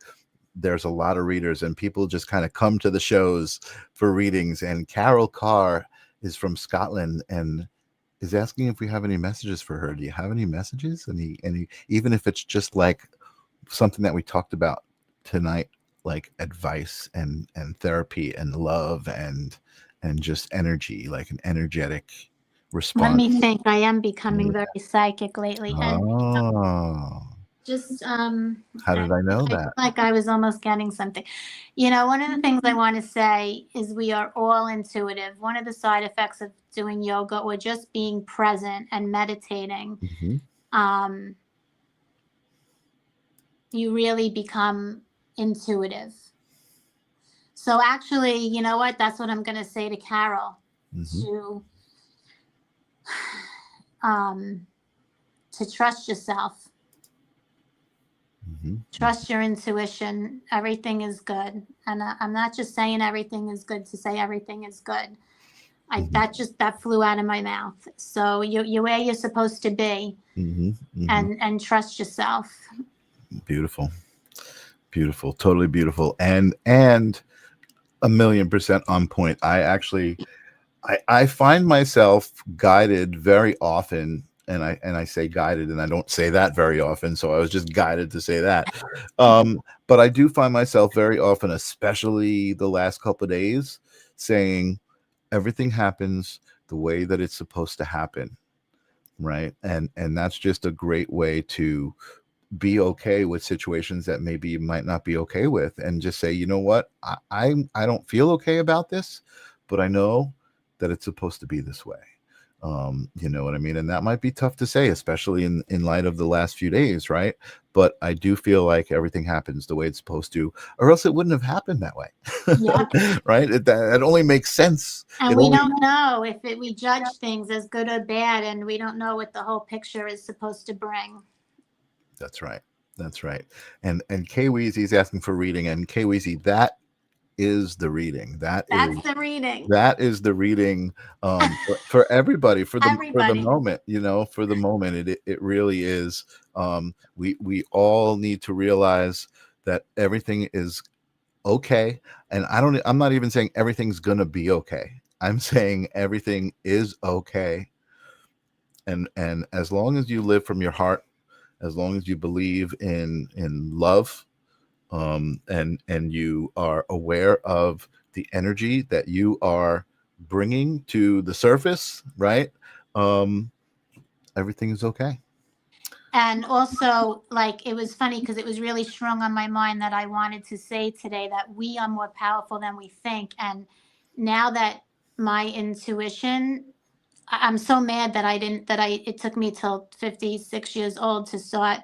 there's a lot of readers, and people just kind of come to the shows for readings. And Carol Carr is from Scotland and is asking if we have any messages for her. Do you have any messages? Any, even if it's just like something that we talked about tonight, like advice and therapy and love and just energy, like an energetic response.
Let me think. I am becoming very psychic lately. And
Oh,
just
how did I know that?
like I was almost getting something. One of the things I want to say is we are all intuitive. One of the side effects of doing yoga or just being present and meditating, you really become intuitive. So actually, you know what? That's what I'm going to say to Carol, to trust yourself. Trust your intuition. Everything is good. And I'm not just saying everything is good to say everything is good. That flew out of my mouth. So you're where you're supposed to be, and trust yourself.
Beautiful, totally beautiful, and 1,000,000% on point. I find myself guided very often. And I say guided, and I don't say that very often. So I was just guided to say that. But I do find myself very often, especially the last couple of days, saying everything happens the way that it's supposed to happen. Right. And that's just a great way to be okay with situations that maybe you might not be okay with, and just say, you know what, I don't feel okay about this, but I know that it's supposed to be this way. You know what I mean? And that might be tough to say, especially in light of the last few days, right? But I do feel like everything happens the way it's supposed to, or else it wouldn't have happened that way.
Yeah.
Right? That only makes sense.
And we don't know if we judge things as good or bad, and we don't know what the whole picture is supposed to bring.
That's right. That's right. And K Weezy's asking for reading, and K Weezy, that is the reading. That's
the reading.
That is the reading for everybody, for the moment, for the moment. It really is. We all need to realize that everything is okay. And I'm not even saying everything's gonna be okay. I'm saying everything is okay. And as long as you live from your heart, as long as you believe in love, and you are aware of the energy that you are bringing to the surface, right? Everything is okay.
And also, like, it was funny because it was really strong on my mind that I wanted to say today that we are more powerful than we think. And now that my intuition, I'm so mad that it took me till 56 years old to start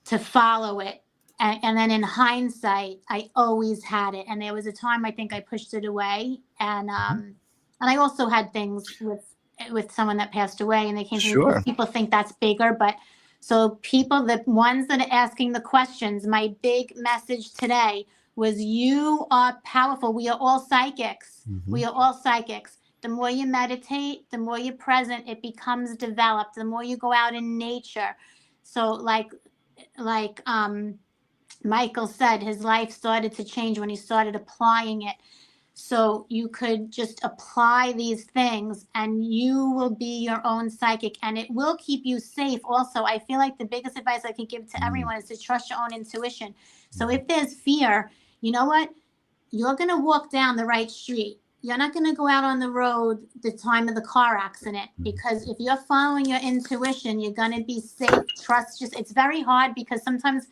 to follow it. And then in hindsight, I always had it. And there was a time I think I pushed it away. And I also had things with someone that passed away, and they came to me because people think that's bigger. But So people, the ones that are asking the questions, my big message today was you are powerful. We are all psychics. We are all psychics. The more you meditate, the more you're present, it becomes developed. The more you go out in nature. So like Michael said, his life started to change when he started applying it. So you could just apply these things and you will be your own psychic, and it will keep you safe. Also, I feel like the biggest advice I could give to everyone is to trust your own intuition. So if there's fear, you know what? You're going to walk down the right street. You're not going to go out on the road the time of the car accident, because if you're following your intuition, you're going to be safe. Trust. Just, it's very hard because sometimes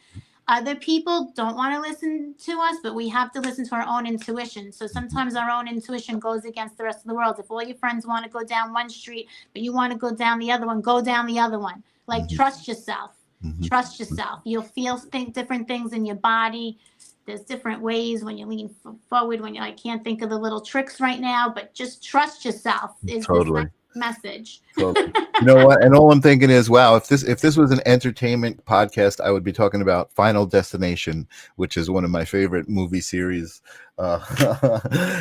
other people don't want to listen to us, but we have to listen to our own intuition. So sometimes our own intuition goes against the rest of the world. If all your friends want to go down one street, but you want to go down the other one, go down the other one. Like, trust yourself. Trust yourself. You'll feel different things in your body. There's different ways when you lean forward, when I can't think of the little tricks right now, but just trust yourself is
Totally.
this message.
Totally. You know what? And all I'm thinking is, wow, if this was an entertainment podcast, I would be talking about Final Destination, which is one of my favorite movie series,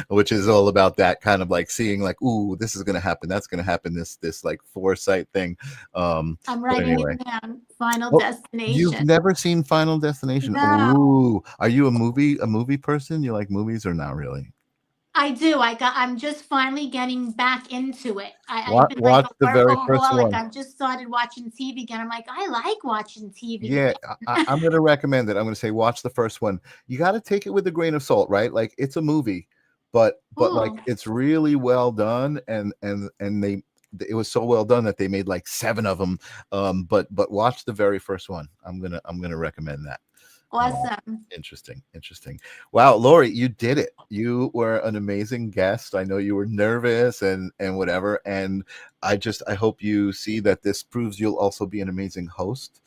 which is all about that kind of like seeing like, ooh, this is going to happen. That's going to happen. This like foresight thing.
I'm writing it down. Final Destination.
You've never seen Final Destination?
No.
Ooh, are you a movie person? You like movies or not really?
I do. I'm just finally getting back into it.
Watch the very first one.
I've just started watching TV again. I'm like, I like watching TV.
Yeah, I'm going to recommend it. I'm going to say watch the first one. You got to take it with a grain of salt, right? Like, it's a movie, but like it's really well done, and it was so well done that they made like 7 of them. But watch the very first one. I'm gonna recommend that.
Awesome.
Interesting. Wow, Lori, you did it. You were an amazing guest. I know you were nervous and whatever. And I hope you see that this proves you'll also be an amazing host.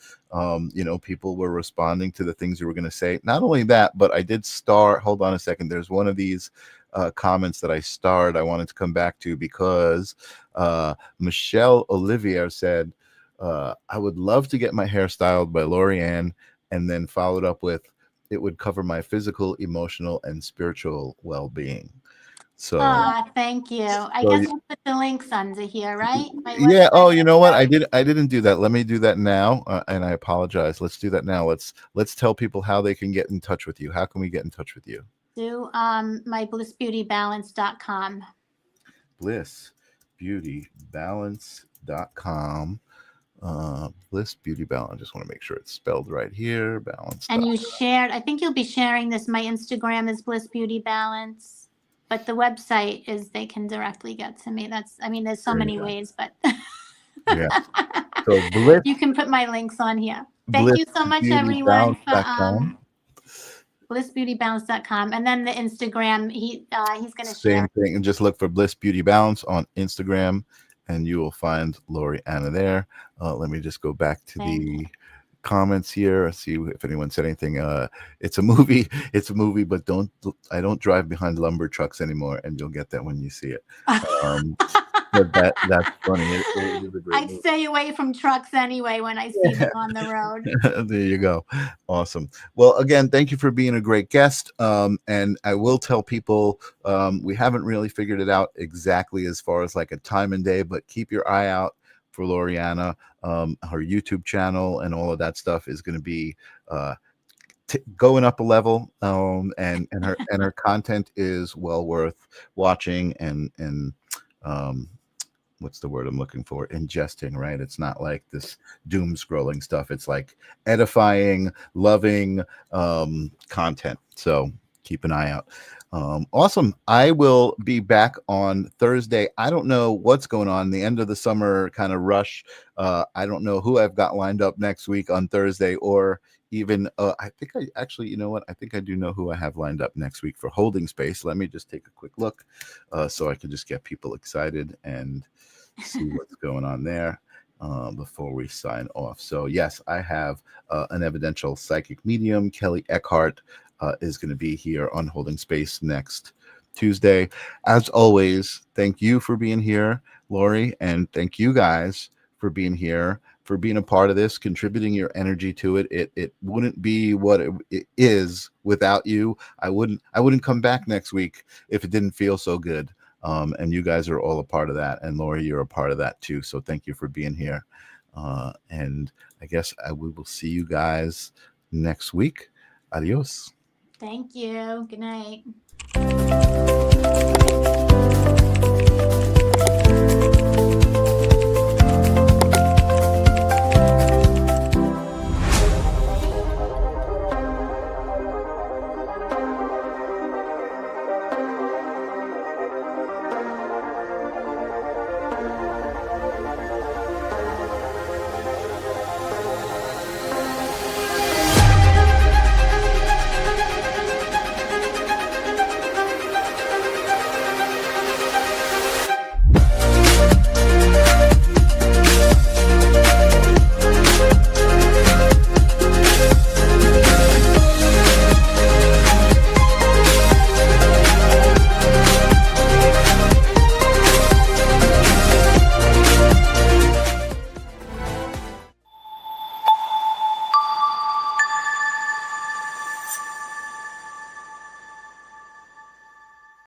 People were responding to the things you were going to say. Not only that, but I did hold on a second. There's one of these comments that I starred. I wanted to come back to because Michelle Olivier said, I would love to get my hair styled by Lori Ann, and then followed up with, it would cover my physical, emotional, and spiritual well-being. So
thank you. I guess we'll put the links under here, right?
Yeah. Oh, you know what? I didn't do that. Let me do that now. And I apologize. Let's do that now. Let's tell people how they can get in touch with you. How can we get in touch with you?
Do my blissbeautybalance.com.
Blissbeautybalance.com. Bliss Beauty Balance. I just want to make sure it's spelled right here. Balance.
And you shared, I think you'll be sharing this. My Instagram is Bliss Beauty Balance, but the website is, they can directly get to me. There's so many ways, but
yeah. So Bliss,
you can put my links on here. Thank you so much, everyone, for blissbeautybalance.com, and then the Instagram. He's going to share.
Same thing, and just look for Bliss Beauty Balance on Instagram, and you will find Lori Anna there. Let me just go back to the comments here. See if anyone said anything. It's a movie, but I don't drive behind lumber trucks anymore, and you'll get that when you see it. But that's funny. It is a great movie.
Stay away from trucks anyway when I see them on the road.
There you go. Awesome. Well, again, thank you for being a great guest. And I will tell people, we haven't really figured it out exactly as far as like a time and day, but keep your eye out for Loriana. Her YouTube channel and all of that stuff is going to be going up a level, and her content is well worth watching and what's the word I'm looking for? Ingesting, right? It's not like this doom scrolling stuff. It's like edifying, loving content. So keep an eye out. Awesome. I will be back on Thursday. I don't know what's going on, the end of the summer kind of rush. I don't know who I've got lined up next week on Thursday, or even I think I actually, you know what? I think I do know who I have lined up next week for Holding Space. Let me just take a quick look so I can just get people excited and see what's going on there before we sign off. So yes, I have an evidential psychic medium, Kelly Eckhart, is going to be here on Holding Space next Tuesday. As always, thank you for being here, Lori, and thank you guys for being here. for being a part of this, contributing your energy to it. It wouldn't be what it is without you. I wouldn't come back next week if it didn't feel so good. And you guys are all a part of that. And Lori, you're a part of that too. So thank you for being here. And I guess we will see you guys next week. Adios.
Thank you. Good night.